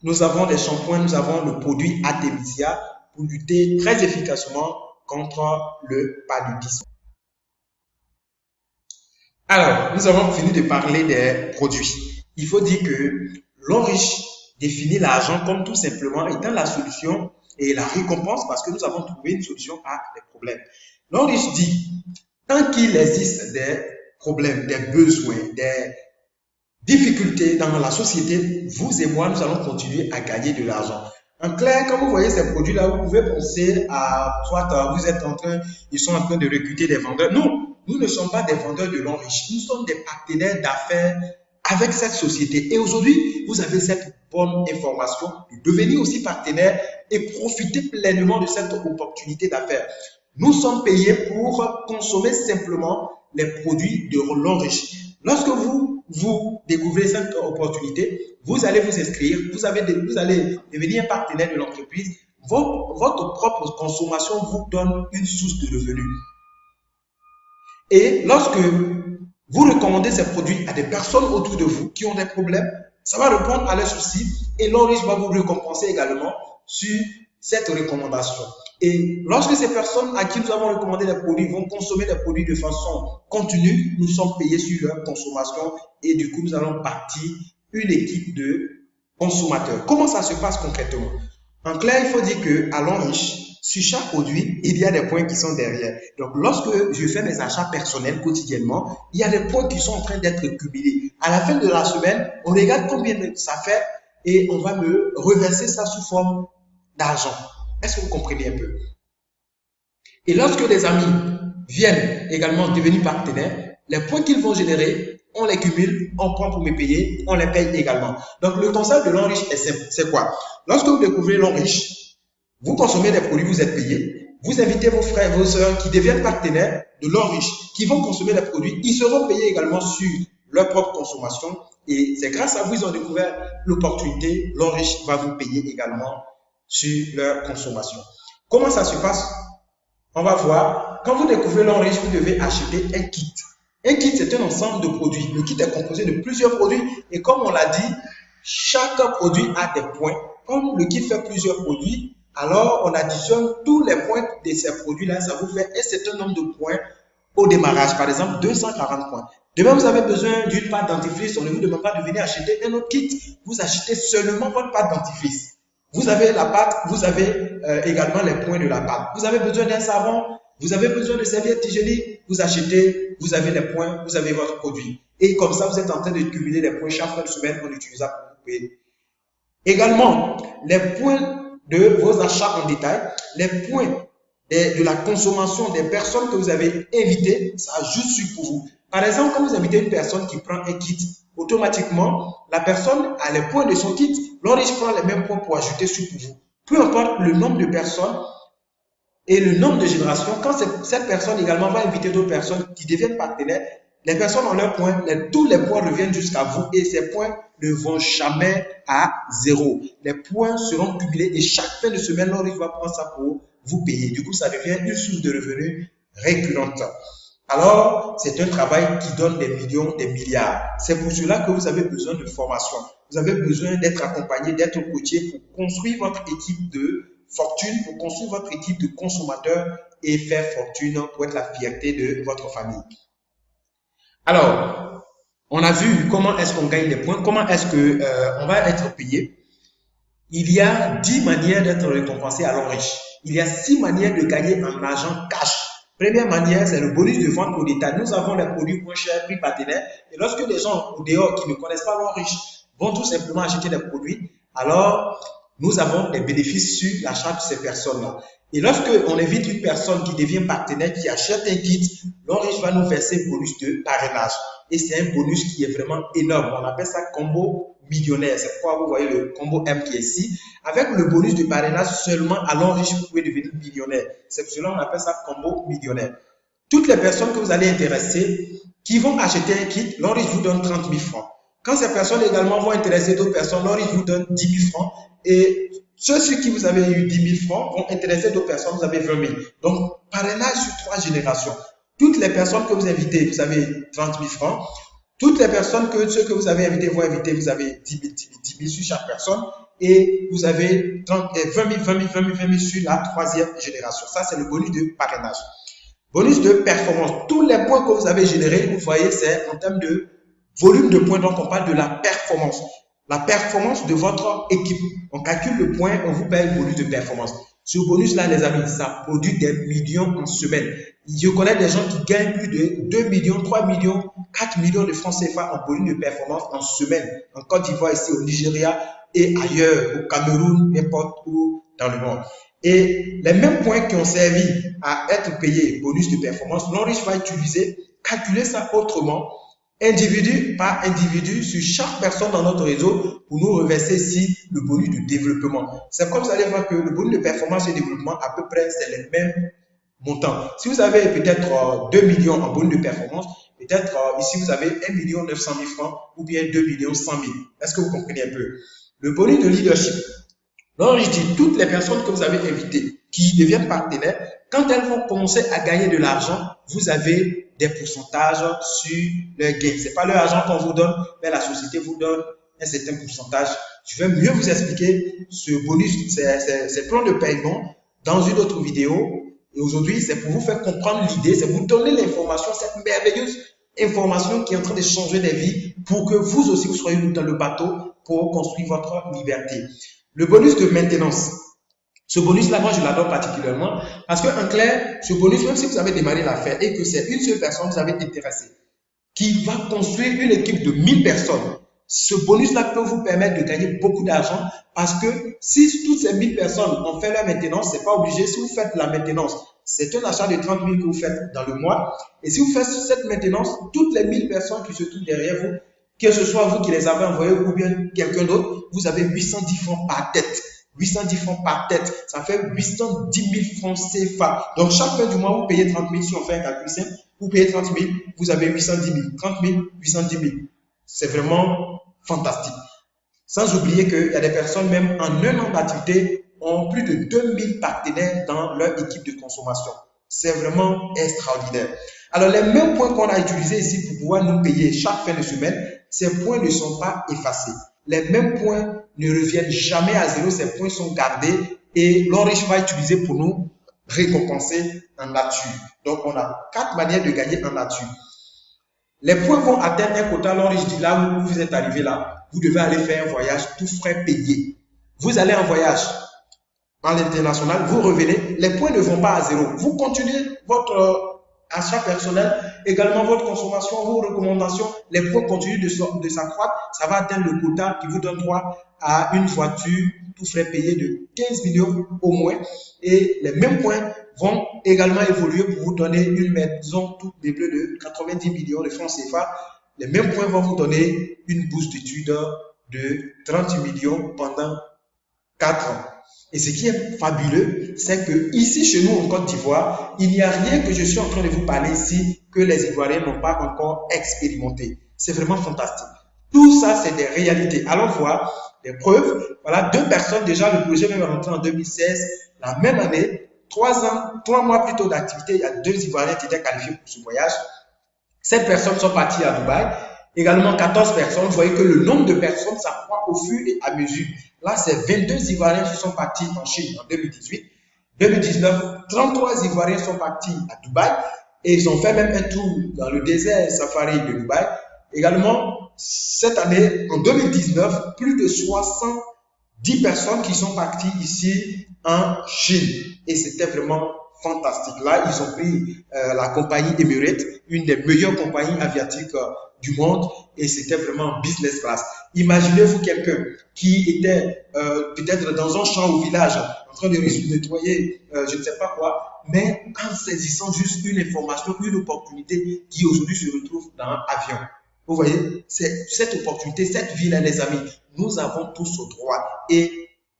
Nous avons des shampoings, nous avons le produit Artemisia pour lutter très efficacement contre le paludisme. Alors, nous avons fini de parler des produits. Il faut dire que l'Enrichissement définit l'argent comme tout simplement étant la solution et la récompense parce que nous avons trouvé une solution à des problèmes. L'Enrichissement dit, tant qu'il existe des problèmes, des besoins, des difficultés dans la société, vous et moi, nous allons continuer à gagner de l'argent. En clair, quand vous voyez ces produits-là, vous pouvez penser à, soit ils sont en train de recruter des vendeurs. Non, nous ne sommes pas des vendeurs de l'Enrichissement, nous sommes des partenaires d'affaires avec cette société. Et aujourd'hui, vous avez cette bonne information de devenir aussi partenaire et profiter pleinement de cette opportunité d'affaires. Nous sommes payés pour consommer simplement les produits de l'Enrichissement. Lorsque vous découvrez cette opportunité, vous allez vous inscrire, vous allez devenir un partenaire de l'entreprise. Votre propre consommation vous donne une source de revenus. Et lorsque vous recommandez ces produits à des personnes autour de vous qui ont des problèmes, ça va répondre à leurs soucis et l'Enrichissement va vous récompenser également sur cette recommandation. Et lorsque ces personnes à qui nous avons recommandé les produits vont consommer les produits de façon continue, nous sommes payés sur leur consommation et du coup, nous allons bâtir une équipe de consommateurs. Comment ça se passe concrètement? En clair, il faut dire qu'à l'Enrichissement, sur chaque produit, il y a des points qui sont derrière. Donc, lorsque je fais mes achats personnels quotidiennement, il y a des points qui sont en train d'être cumulés. À la fin de la semaine, on regarde combien ça fait et on va me reverser ça sous forme d'argent. Est-ce que vous comprenez un peu? Et lorsque les amis viennent également devenir partenaires, les points qu'ils vont générer, on les cumule, on prend pour me payer, on les paye également. Donc, le concept de l'Enrichissement est simple. C'est quoi? Lorsque vous découvrez l'Enrichissement, vous consommez des produits, vous êtes payé. Vous invitez vos frères, vos sœurs qui deviennent partenaires de l'Enrichissement, qui vont consommer des produits. Ils seront payés également sur leur propre consommation. Et c'est grâce à vous qu'ils ont découvert l'opportunité. L'Enrichissement va vous payer également sur leur consommation. Comment ça se passe? On va voir. Quand vous découvrez l'Enrichissement, vous devez acheter un kit. Un kit, c'est un ensemble de produits. Le kit est composé de plusieurs produits. Et comme on l'a dit, chaque produit a des points. Comme le kit fait plusieurs produits, alors on additionne tous les points de ces produits-là. Ça vous fait un certain nombre de points au démarrage. Par exemple, 240 points. Demain, vous avez besoin d'une pâte dentifrice. On ne vous demande pas de venir acheter un autre kit. Vous achetez seulement votre pâte dentifrice. Vous avez la pâte, vous avez également les points de la pâte. Vous avez besoin d'un savon, vous avez besoin de serviettes hygiéniques, vous achetez, vous avez les points, vous avez votre produit. Et comme ça, vous êtes en train de cumuler les points chaque fin de semaine en utilisant pour vous payer. Également, les points de vos achats en détail, les points de la consommation des personnes que vous avez invitées, ça ajoute sur pour vous. Par exemple, quand vous invitez une personne qui prend un kit, automatiquement, la personne a les points de son kit. L'Enrichissement prend les mêmes points pour ajouter sur pour vous. Peu importe le nombre de personnes et le nombre de générations, quand cette personne également va inviter d'autres personnes qui deviennent partenaires, les personnes ont leurs points, tous les points reviennent jusqu'à vous et ces points ne vont jamais à zéro. Les points seront cumulés et chaque fin de semaine, l'Enrichissement va prendre ça pour vous payer. Du coup, ça devient une source de revenus récurrente. Alors, c'est un travail qui donne des millions, des milliards. C'est pour cela que vous avez besoin de formation. Vous avez besoin d'être accompagné, d'être coaché pour construire votre équipe de fortune, pour construire votre équipe de consommateurs et faire fortune pour être la fierté de votre famille. Alors, on a vu comment est-ce qu'on gagne des points, comment est-ce qu'on va être payé. Il y a 10 manières d'être récompensé à l'Enrichissement. Il y a 6 manières de gagner en argent cash. Première manière, c'est le bonus de vente au détail. Nous avons les produits moins chers, prix partenaire. Et lorsque les gens au dehors qui ne connaissent pas l'Enrichissement vont tout simplement acheter des produits, alors nous avons des bénéfices sur l'achat de ces personnes-là. Et lorsque on invite une personne qui devient partenaire, qui achète un kit, l'Enrichissement va nous verser un bonus de parrainage. Et c'est un bonus qui est vraiment énorme. On appelle ça combo millionnaire. C'est pourquoi vous voyez le combo M qui est ici. Avec le bonus de parrainage seulement à l'Enrichissement, vous pouvez devenir millionnaire. C'est pour cela qu'on appelle ça combo millionnaire. Toutes les personnes que vous allez intéresser, qui vont acheter un kit, l'Enrichissement vous donne 30 000 francs. Quand ces personnes également vont intéresser d'autres personnes, l'Enrichissement vous donne 10 000 francs. Et ceux sur qui vous avez eu 10 000 francs vont intéresser d'autres personnes, vous avez 20 000. Donc, parrainage sur 3 générations. Toutes les personnes que vous invitez, vous avez 30 000 francs. Toutes les personnes ceux que vous avez invités vont inviter, vous avez 10 000 sur chaque personne. et vous avez 30, 20 000, 20 000, 20 000, 20 000 sur la troisième génération. Ça, c'est le bonus de parrainage. Bonus de performance. Tous les points que vous avez générés, vous voyez, c'est en termes de volume de points. Donc, on parle de la performance. La performance de votre équipe. On calcule le point, on vous paye le bonus de performance. Ce bonus-là, les amis, ça produit des millions en semaine. Je connais des gens qui gagnent plus de 2 millions, 3 millions, 4 millions de francs CFA en bonus de performance en semaine. En Côte d'Ivoire, ici au Nigeria et ailleurs, au Cameroun, n'importe où dans le monde. Et les mêmes points qui ont servi à être payés bonus de performance, L'Enrichissement va utiliser, calculer ça autrement, individu par individu, sur chaque personne dans notre réseau, pour nous reverser ici le bonus de développement. C'est comme ça, vous allez voir que le bonus de performance et de développement, à peu près, c'est les mêmes montants. Si vous avez peut-être 2 millions en bonus de performance, peut-être ici, vous avez 1 900 000 francs ou bien 2 100 000. Est-ce que vous comprenez un peu? Le bonus de leadership. Donc, je dis, toutes les personnes que vous avez invitées, qui deviennent partenaires, quand elles vont commencer à gagner de l'argent, vous avez des pourcentages sur leur gain. Ce n'est pas leur argent qu'on vous donne, mais la société vous donne un certain pourcentage. Je vais mieux vous expliquer ce bonus, ces plans de paiement dans une autre vidéo. Et aujourd'hui, c'est pour vous faire comprendre l'idée, c'est vous donner l'information, cette merveilleuse information qui est en train de changer des vies pour que vous aussi, vous soyez dans le bateau pour construire votre liberté. Le bonus de maintenance. Ce bonus-là, moi, je l'adore particulièrement parce qu'en clair, ce bonus, même si vous avez démarré l'affaire et que c'est une seule personne que vous avez intéressé, qui va construire une équipe de 1000 personnes, ce bonus-là peut vous permettre de gagner beaucoup d'argent parce que si toutes ces 1000 personnes ont fait leur maintenance, c'est pas obligé. Si vous faites la maintenance, c'est un achat de 30 000 que vous faites dans le mois. Et si vous faites cette maintenance, toutes les 1000 personnes qui se trouvent derrière vous, que ce soit vous qui les avez envoyés ou bien quelqu'un d'autre, vous avez 810 francs par tête. 810 francs par tête, ça fait 810 000 francs CFA. Donc, chaque fin du mois, vous payez 30 000. Si on fait un calcul simple, vous payez 30 000, vous avez 810 000. 30 000, 810 000. C'est vraiment fantastique. Sans oublier qu'il y a des personnes, même en un an d'activité, ont plus de 2000 partenaires dans leur équipe de consommation. C'est vraiment extraordinaire. Alors, les mêmes points qu'on a utilisés ici pour pouvoir nous payer chaque fin de semaine, ces points ne sont pas effacés. Les mêmes points ne reviennent jamais à zéro. Ces points sont gardés et L'Enrichissement va utiliser pour nous récompenser en nature. Donc, on a 4 manières de gagner en nature. Les points vont atteindre un quota. L'Enrichissement dit là où vous êtes arrivé là, vous devez aller faire un voyage, tout frais payé. Vous allez en voyage à l'international, vous revenez, les points ne vont pas à zéro. Vous continuez votre achat personnel, également votre consommation, vos recommandations, les points continuent de s'accroître. Ça va atteindre le quota qui vous donne droit à une voiture, tout frais payé de 15 millions au moins. Et les mêmes points vont également évoluer pour vous donner une maison toute meublée de 90 millions de francs CFA. Les mêmes points vont vous donner une bourse d'études de 30 millions pendant 4 ans. Et ce qui est fabuleux, c'est que ici, chez nous, en Côte d'Ivoire, il n'y a rien que je suis en train de vous parler ici que les Ivoiriens n'ont pas encore expérimenté. C'est vraiment fantastique. Tout ça, c'est des réalités. Allons voir les preuves. Voilà, 2 personnes, déjà, le projet même est rentré en 2016. La même année, 3 mois plus tôt d'activité, il y a 2 Ivoiriens qui étaient qualifiés pour ce voyage. 7 personnes sont parties à Dubaï. Également 14 personnes. Vous voyez que le nombre de personnes s'accroît au fur et à mesure. Là, c'est 22 Ivoiriens qui sont partis en Chine en 2018. 2019, 33 Ivoiriens sont partis à Dubaï et ils ont fait même un tour dans le désert safari de Dubaï. Également, cette année, en 2019, plus de 70 personnes qui sont parties ici en Chine. Et c'était vraiment fantastique. Là, ils ont pris la compagnie Emirates, une des meilleures compagnies aviatiques du monde, et c'était vraiment business class. Imaginez-vous quelqu'un qui était peut-être dans un champ au village en train de nettoyer je ne sais pas quoi, mais en saisissant juste une information, une opportunité qui aujourd'hui se retrouve dans un avion. Vous voyez, c'est cette opportunité, cette vie-là, les amis, nous avons tous ce droit et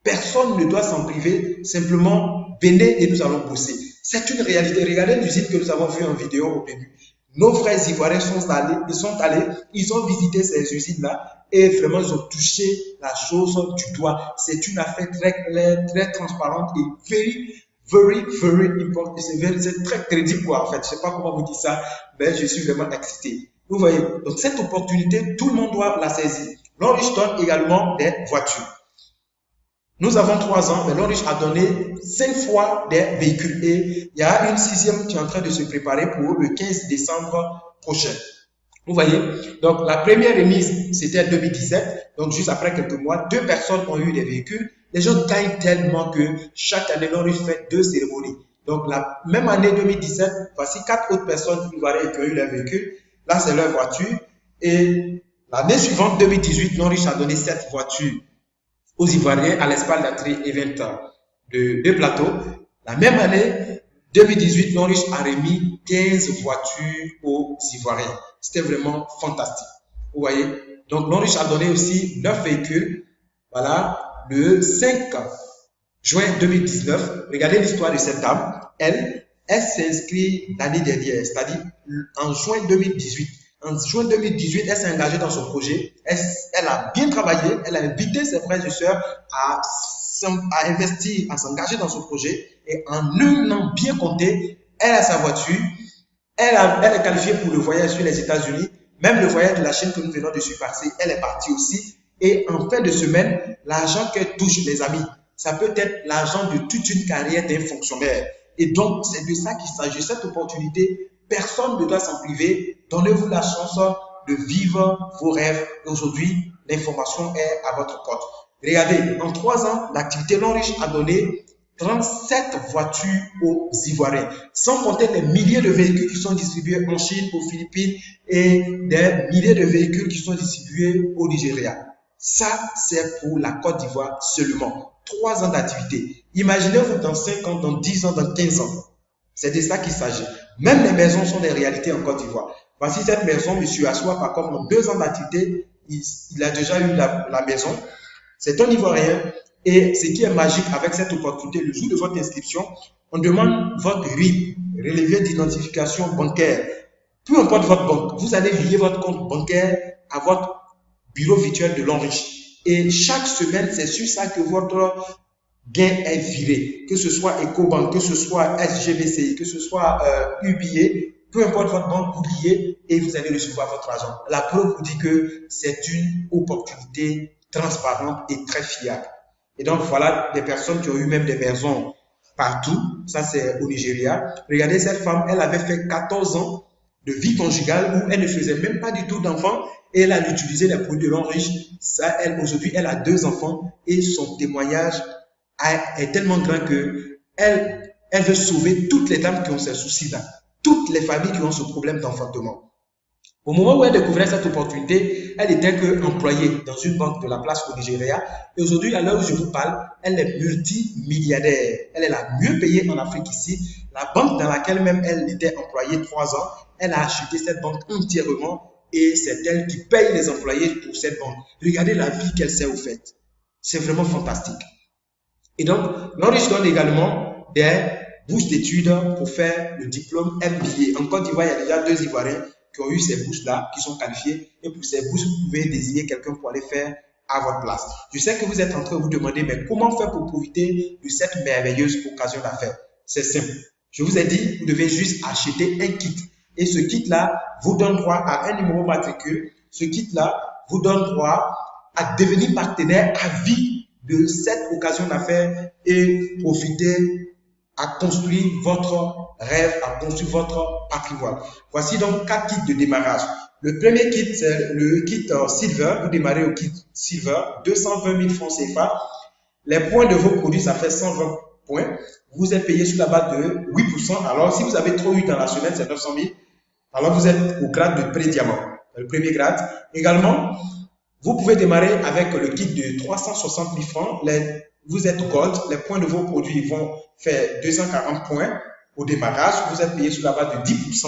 personne ne doit s'en priver. Simplement, venez et nous allons bosser. C'est une réalité. Regardez l'usine que nous avons vue en vidéo au début. Nos frères Ivoiriens sont allés, ils ont visité ces usines-là et vraiment ils ont touché la chose du doigt. C'est une affaire très claire, très transparente et very important. C'est très crédible quoi en fait. Je ne sais pas comment vous dire ça, mais je suis vraiment excité. Vous voyez, donc cette opportunité, tout le monde doit la saisir. L'Enrichissement donne également des voitures. Nous avons 3 ans, mais Longrich a donné 5 fois des véhicules. Et il y a une 6e qui est en train de se préparer pour le 15 décembre prochain. Vous voyez? Donc, la première remise, c'était en 2017. Donc, juste après quelques mois, 2 personnes ont eu des véhicules. Les gens gagnent tellement que chaque année, Longrich fait 2 cérémonies. Donc, la même année 2017, voici 4 autres personnes qui ont eu leur véhicule. Là, c'est leur voiture. Et l'année suivante, 2018, Longrich a donné 7 voitures aux Ivoiriens à l'Espace d'Atri Event de Plateau. La même année, 2018, Longrich a remis 15 voitures aux Ivoiriens. C'était vraiment fantastique. Vous voyez? Donc, Longrich a donné aussi 9 véhicules. Voilà, le 5 juin 2019. Regardez l'histoire de cette dame. Elle s'inscrit l'année dernière, c'est-à-dire en juin 2018. En juin 2018, elle s'est engagée dans son projet. Elle a bien travaillé. Elle a invité ses frères et sœurs à investir, à s'engager dans son projet. Et en un an bien compté, elle a sa voiture. Elle est qualifiée pour le voyage sur les États-Unis. Même le voyage de la Chine que nous venons de surpasser, elle est partie aussi. Et en fin de semaine, l'argent qu'elle touche, les amis, ça peut être l'argent de toute une carrière d'un fonctionnaire. Et donc, c'est de ça qu'il s'agit. Cette opportunité, personne ne doit s'en priver. Donnez-vous la chance de vivre vos rêves. Et aujourd'hui, l'information est à votre porte. Regardez, en 3 ans, l'activité Longrich a donné 37 voitures aux Ivoiriens, sans compter les milliers de véhicules qui sont distribués en Chine, aux Philippines et des milliers de véhicules qui sont distribués au Nigeria. Ça, c'est pour la Côte d'Ivoire seulement. 3 ans d'activité. Imaginez-vous dans 5 ans, dans 10 ans, dans 15 ans. C'est de ça qu'il s'agit. Même les maisons sont des réalités en Côte d'Ivoire. Voici cette maison, M. Assoua, par contre, en 2 ans d'activité, il a déjà eu la maison. C'est un Ivoirien. Et ce qui est magique avec cette opportunité, le jour de votre inscription, on demande votre RIB, relevé d'identification bancaire. Peu importe votre banque, vous allez lier votre compte bancaire à votre bureau virtuel de Longrich. Et chaque semaine, c'est sur ça que votre gain est viré. Que ce soit EcoBank, que ce soit SGBCI, que ce soit UBA, peu importe votre banque, vous liez et vous allez recevoir votre argent. La preuve vous dit que c'est une opportunité transparente et très fiable. Et donc, voilà des personnes qui ont eu même des maisons partout. Ça, c'est au Nigeria. Regardez cette femme, elle avait fait 14 ans de vie conjugale où elle ne faisait même pas du tout d'enfants et elle a utilisé les produits de Longrich. Ça, aujourd'hui, elle a 2 enfants et son témoignage est tellement grand que elle veut sauver toutes les dames qui ont ces soucis-là, toutes les familles qui ont ce problème d'enfantement. Au moment où elle découvrait cette opportunité, elle était qu'employée dans une banque de la place au Nigeria. Et aujourd'hui, à l'heure où je vous parle, elle est multimilliardaire. Elle est la mieux payée en Afrique ici. La banque dans laquelle même elle était employée 3 ans, elle a acheté cette banque entièrement et c'est elle qui paye les employés pour cette banque. Regardez la vie qu'elle s'est offerte. C'est vraiment fantastique. Et donc, Longrich donne également des bourses d'études pour faire le diplôme MBA. En Côte d'Ivoire, il y a déjà 2 Ivoiriens qui ont eu ces bourses-là, qui sont qualifiés. Et pour ces bourses, vous pouvez désigner quelqu'un pour aller faire à votre place. Je sais que vous êtes en train de vous demander, mais comment faire pour profiter de cette merveilleuse occasion d'affaires? C'est simple. Je vous ai dit, vous devez juste acheter un kit. Et ce kit-là vous donne droit à un numéro matricule. Ce kit-là vous donne droit à devenir partenaire à vie de cette occasion d'affaires et profiter à construire votre rêve, à construire votre patrimoine. Voici donc 4 kits de démarrage. Le premier kit, c'est le kit Silver. Vous démarrez au kit Silver, 220 000 francs CFA. Les points de vos produits, ça fait 120 points. Vous êtes payé sur la base de 8%. Alors, si vous avez trop eu dans la semaine, c'est 900 000. Alors, vous êtes au grade de pré-diamant, le premier grade. Également, vous pouvez démarrer avec le kit de 360 000 francs. Vous êtes gold, les points de vos produits vont faire 240 points au démarrage. Vous êtes payé sur la base de 10%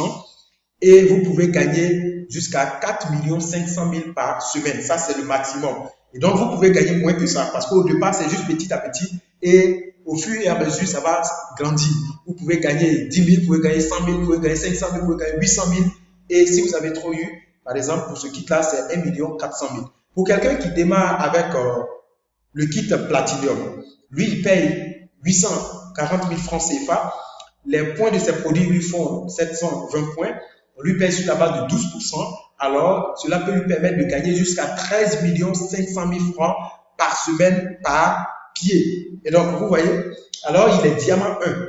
et vous pouvez gagner jusqu'à 4 500 000 par semaine. Ça, c'est le maximum. Et donc, vous pouvez gagner moins que ça parce qu'au départ, c'est juste petit à petit et au fur et à mesure, ça va grandir. Vous pouvez gagner 10 000, vous pouvez gagner 100 000, vous pouvez gagner 500 000, vous pouvez gagner 800 000. Et si vous avez trop eu, par exemple, pour ce kit-là, c'est 1 400 000. Pour quelqu'un qui démarre avec le kit Platinum, lui, il paye 840 000 francs CFA. Les points de ses produits lui font 720 points. On lui paye sur la base de 12%. Alors, cela peut lui permettre de gagner jusqu'à 13 500 000 francs par semaine par pieds. Et donc, vous voyez, alors il est diamant 1.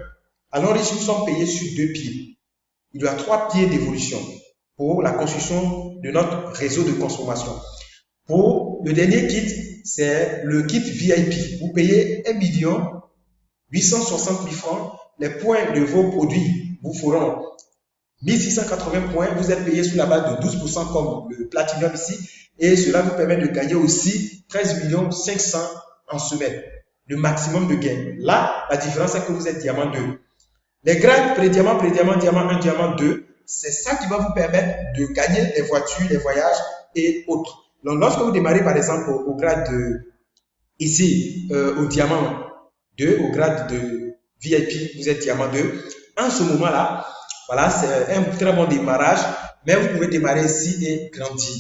Alors, riche, nous sommes payés sur 2 pieds. Il y a 3 pieds d'évolution pour la construction de notre réseau de consommation. Pour le dernier kit, c'est le kit VIP. Vous payez 1 860 000 francs. Les points de vos produits vous feront 1680 points. Vous êtes payé sur la base de 12% comme le Platinum ici. Et cela vous permet de gagner aussi 13 500 000 en semaine. Le maximum de gain. Là, la différence est que vous êtes diamant 2. Les grades pré-diamant, diamant 1, diamant 2, c'est ça qui va vous permettre de gagner les voitures, les voyages et autres. Donc, lorsque vous démarrez par exemple au grade de, ici, au diamant 2, au grade de VIP, vous êtes diamant 2. En ce moment-là, voilà, c'est un très bon démarrage, mais vous pouvez démarrer ici et grandir.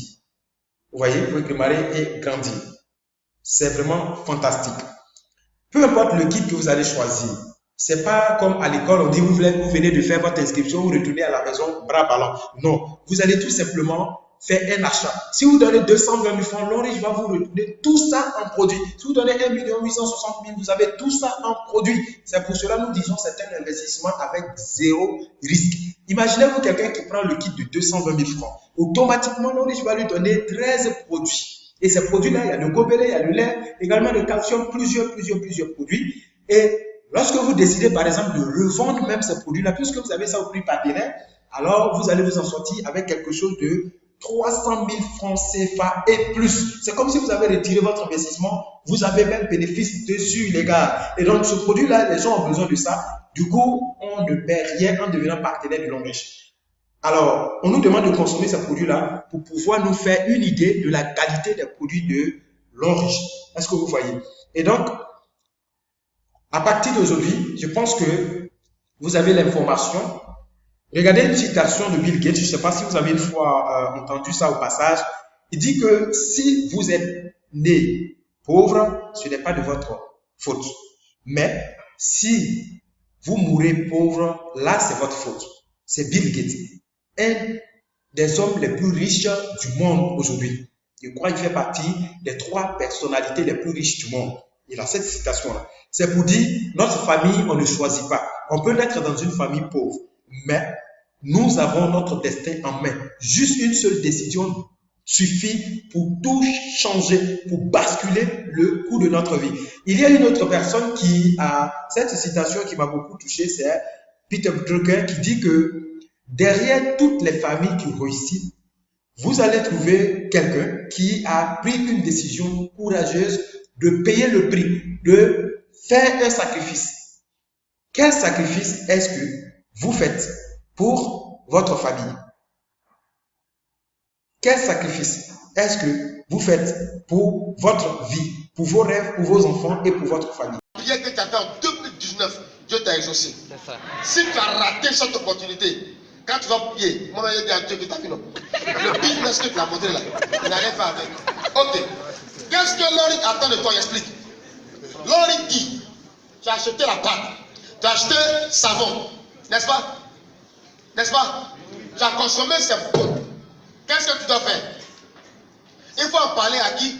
Vous voyez, vous pouvez démarrer et grandir. C'est vraiment fantastique. Peu importe le kit que vous allez choisir, c'est pas comme à l'école, on dit vous venez de faire votre inscription, vous retournez à la maison, bras ballants. Non, vous allez tout simplement faire un achat. Si vous donnez 220 000 francs, l'Onriche va vous retourner tout ça en produit. Si vous donnez 1 860 000, vous avez tout ça en produit. C'est pour cela que nous disons c'est un investissement avec zéro risque. Imaginez-vous quelqu'un qui prend le kit de 220 000 francs. Automatiquement, l'Onriche va lui donner 13 produits. Et ces produits-là, il y a le gobelet, il y a le lait, également le calcium, plusieurs produits. Et lorsque vous décidez, par exemple, de revendre même ces produits-là, puisque vous avez ça au prix partenaire, alors vous allez vous en sortir avec quelque chose de 300 000 francs CFA et plus. C'est comme si vous avez retiré votre investissement, vous avez même bénéfice dessus, les gars. Et donc, ce produit-là, les gens ont besoin de ça. Du coup, on ne perd rien en devenant partenaire de l'Onriche. Alors, on nous demande de consommer ces produits-là pour pouvoir nous faire une idée de la qualité des produits de l'Onriche. Est-ce que vous voyez? Et donc, à partir d'aujourd'hui, je pense que vous avez l'information. Regardez une citation de Bill Gates, je ne sais pas si vous avez une fois entendu ça au passage. Il dit que si vous êtes né pauvre, ce n'est pas de votre faute. Mais si vous mourrez pauvre, là c'est votre faute. C'est Bill Gates, un des hommes les plus riches du monde aujourd'hui. Je crois qu'il fait partie des 3 personnalités les plus riches du monde. Il a cette citation-là. C'est pour dire, notre famille, on ne choisit pas. On peut naître dans une famille pauvre, mais nous avons notre destin en main. Juste une seule décision suffit pour tout changer, pour basculer le cours de notre vie. Il y a une autre personne qui a cette citation qui m'a beaucoup touché, c'est Peter Drucker qui dit que derrière toutes les familles qui réussissent, vous allez trouver quelqu'un qui a pris une décision courageuse de payer le prix, de faire un sacrifice. Quel sacrifice est-ce que vous faites pour votre famille? Quel sacrifice est-ce que vous faites pour votre vie, pour vos rêves, pour vos enfants et pour votre famille? Prière que tu as fait en 2019, Dieu t'a exaucé. Si tu as raté cette opportunité, quand tu vas prier, moi je dis à Dieu que tu as fait non. Le business que tu as montré là, il n'a rien fait avec. Ok. Qu'est-ce que l'Oric attend de toi? Il explique. L'Oric dit, tu as acheté la pâte, tu as acheté savon, n'est-ce pas? N'est-ce pas? Tu as consommé ces pots. Qu'est-ce que tu dois faire? Il faut en parler à qui?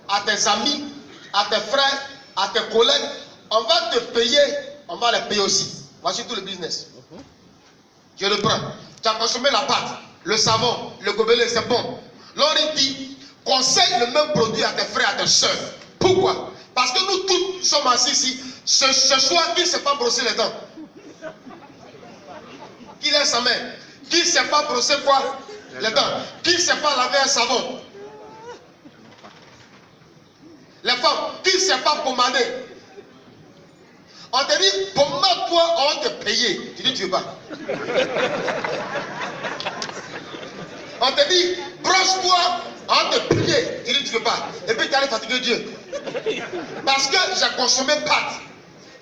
À tes amis, à tes frères, à tes collègues. On va te payer, on va les payer aussi. Voici tout le business. Je reprends. Tu as consommé la pâte, le savon, le gobelet, c'est bon. L'Oric dit, conseille le même produit à tes frères, à tes soeurs. Pourquoi? Parce que nous tous sommes assis ici. Ce soir, qui ne sait pas brosser les dents? Qui lève sa main? Qui ne sait pas brosser quoi? Les dents. Qui ne sait pas laver un savon? Les femmes, qui ne sait pas pommader? On te dit, pommade-toi, on va te payer. Tu dis, tu veux pas. On te dit, brosse-toi, on va te payer. Tu dis, tu veux pas. Et puis tu allais fatiguer Dieu. Parce que j'ai consommé pâte.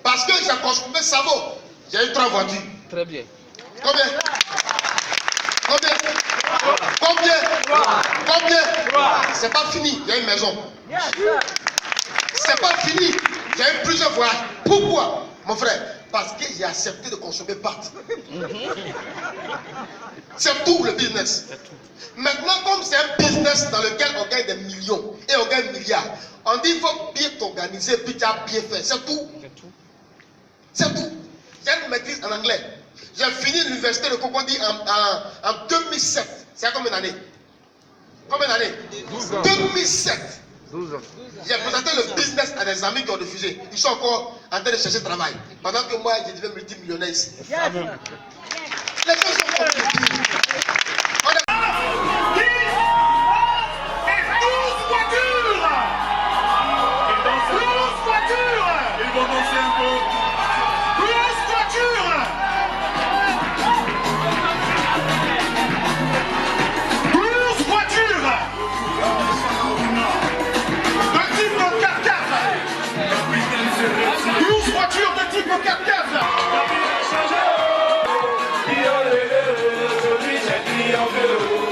Parce que j'ai consommé savon. J'ai eu 3 voitures. Très bien. Combien? Combien? Combien? Combien? C'est pas fini, il y a une maison. C'est pas fini, il y a eu plusieurs voyages. Pourquoi? Mon frère, parce que j'ai accepté de consommer partout. C'est tout le business. Maintenant, comme c'est un business dans lequel on gagne des millions et on gagne des milliards, on dit qu'il faut bien t'organiser puis tu as bien fait. C'est tout. C'est tout. J'ai une maîtrise en anglais. J'ai fini l'université de Cocody en 2007. C'est combien d'années? Combien d'années? 2007. 12 ans. J'ai présenté le business à des amis qui ont refusé. Ils sont encore en train de chercher travail. Pendant que moi, je devais multimillionnaire ici. Les choses sont compliquées. Ils vont danser un peu. Grosse voiture. Grosse voiture. De type 4x4. Grosse voiture de type 4x4.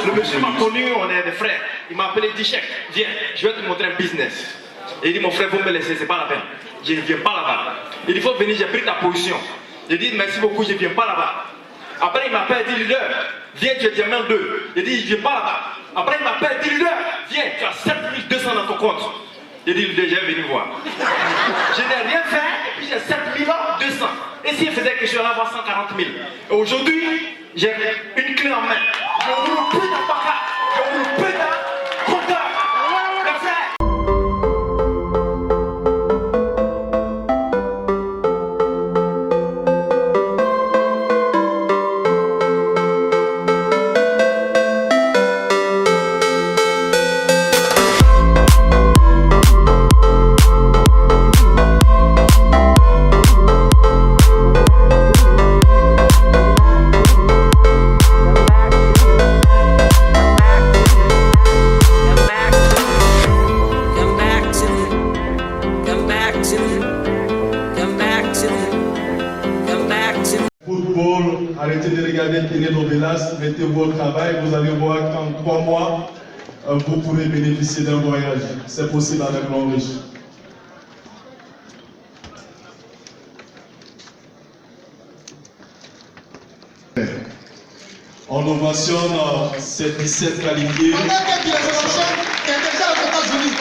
Le monsieur m'a connu, on est des frères. Il m'a appelé, il dit chef, viens, je vais te montrer un business. Et il dit mon frère, vous me laissez, c'est pas la peine. Je ne viens pas là-bas. Il dit, il faut venir, j'ai pris ta position. Je dis merci beaucoup, je ne viens pas là-bas. Après il m'appelle, il dit leader, viens, tu es diamant 2. Je dis, je ne viens pas là-bas. Après il m'appelle, il dit leader, viens, tu as 7200 dans ton compte. Je dis, leader, je vais venir voir. Je n'ai rien fait, et puis j'ai 7200. Et s'il faisait que je suis allé avoir 140 000. Et aujourd'hui, j'ai une clé en main. Je roule plus dans Baka, je roule plus dans compteur. Arrêtez de regarder Télénovelas, mettez-vous au travail, vous allez voir qu'en 3 mois, vous pourrez bénéficier d'un voyage. C'est possible avec l'Enriche. On ovationne ces 17 qualifiés. On a quelqu'un qui les ovationne, qui est déjà aux États-Unis.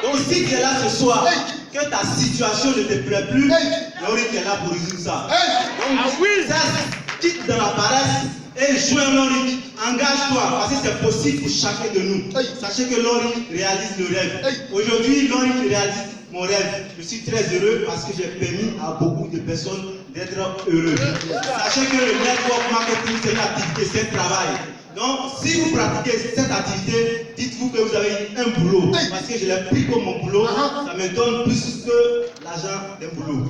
Donc si tu es là ce soir, que ta situation ne te plaît plus, Lori est là pour résoudre ça. Donc quitte dans la paresse et joins Lori. Engage-toi parce que c'est possible pour chacun de nous. Sachez que Lori réalise le rêve. Aujourd'hui, Lori réalise mon rêve. Je suis très heureux parce que j'ai permis à beaucoup de personnes d'être heureux. Sachez que le network marketing, c'est une activité, c'est un travail. Donc, si vous pratiquez cette activité, dites-vous que vous avez un boulot. Parce que je l'ai pris comme mon boulot, ça me donne plus que l'argent d'un boulot.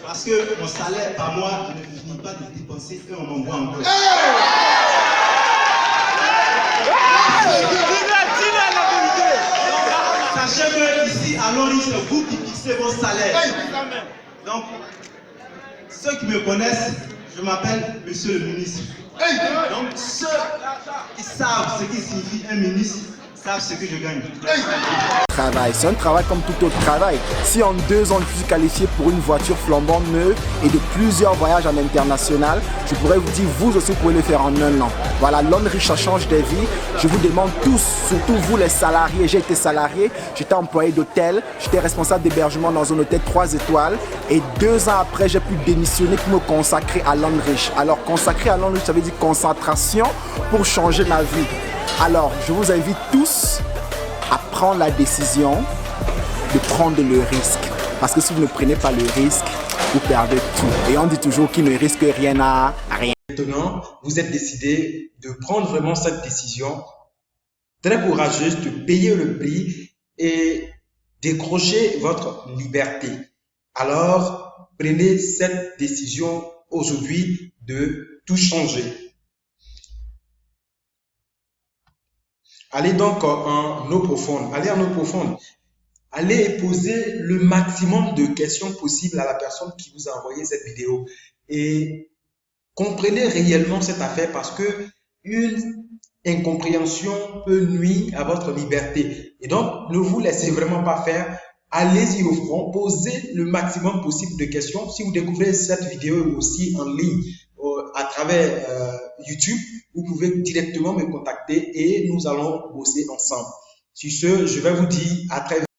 Parce que mon salaire par mois, je ne finis pas de dépenser et on m'envoie encore. Sachez que ici à Lori, c'est vous qui fixez vos salaires. Donc, ceux qui me connaissent, je m'appelle Monsieur le ministre. Donc ceux qui savent ce qui signifie un ministre savent ce que je gagne. C'est un travail comme tout autre travail. Si en 2 ans je suis qualifié pour une voiture flambant neuve et de plusieurs voyages en international, je pourrais vous dire, vous aussi vous pouvez le faire en 1 an. Voilà, l'Onriche, ça change des vies. Je vous demande tous, surtout vous les salariés, j'ai été salarié, j'étais employé d'hôtel, j'étais responsable d'hébergement dans un hôtel 3 étoiles et 2 ans après j'ai pu démissionner pour me consacrer à l'Onriche. Alors consacrer à l'Onriche, ça veut dire concentration pour changer ma vie. Alors je vous invite tous à prendre la décision de prendre le risque. Parce que si vous ne prenez pas le risque, vous perdez tout. Et on dit toujours qu'il ne risque rien à rien. Maintenant, vous êtes décidé de prendre vraiment cette décision très courageuse, de payer le prix et décrocher votre liberté. Alors, prenez cette décision aujourd'hui de tout changer. Allez donc en eau profonde. Allez en eau profonde. Allez poser le maximum de questions possibles à la personne qui vous a envoyé cette vidéo. Et comprenez réellement cette affaire parce que une incompréhension peut nuire à votre liberté. Et donc, ne vous laissez vraiment pas faire. Allez-y au front, posez le maximum possible de questions. Si vous découvrez cette vidéo aussi en ligne à travers YouTube, vous pouvez directement me contacter et nous allons bosser ensemble. Sur ce, je vais vous dire à très vite.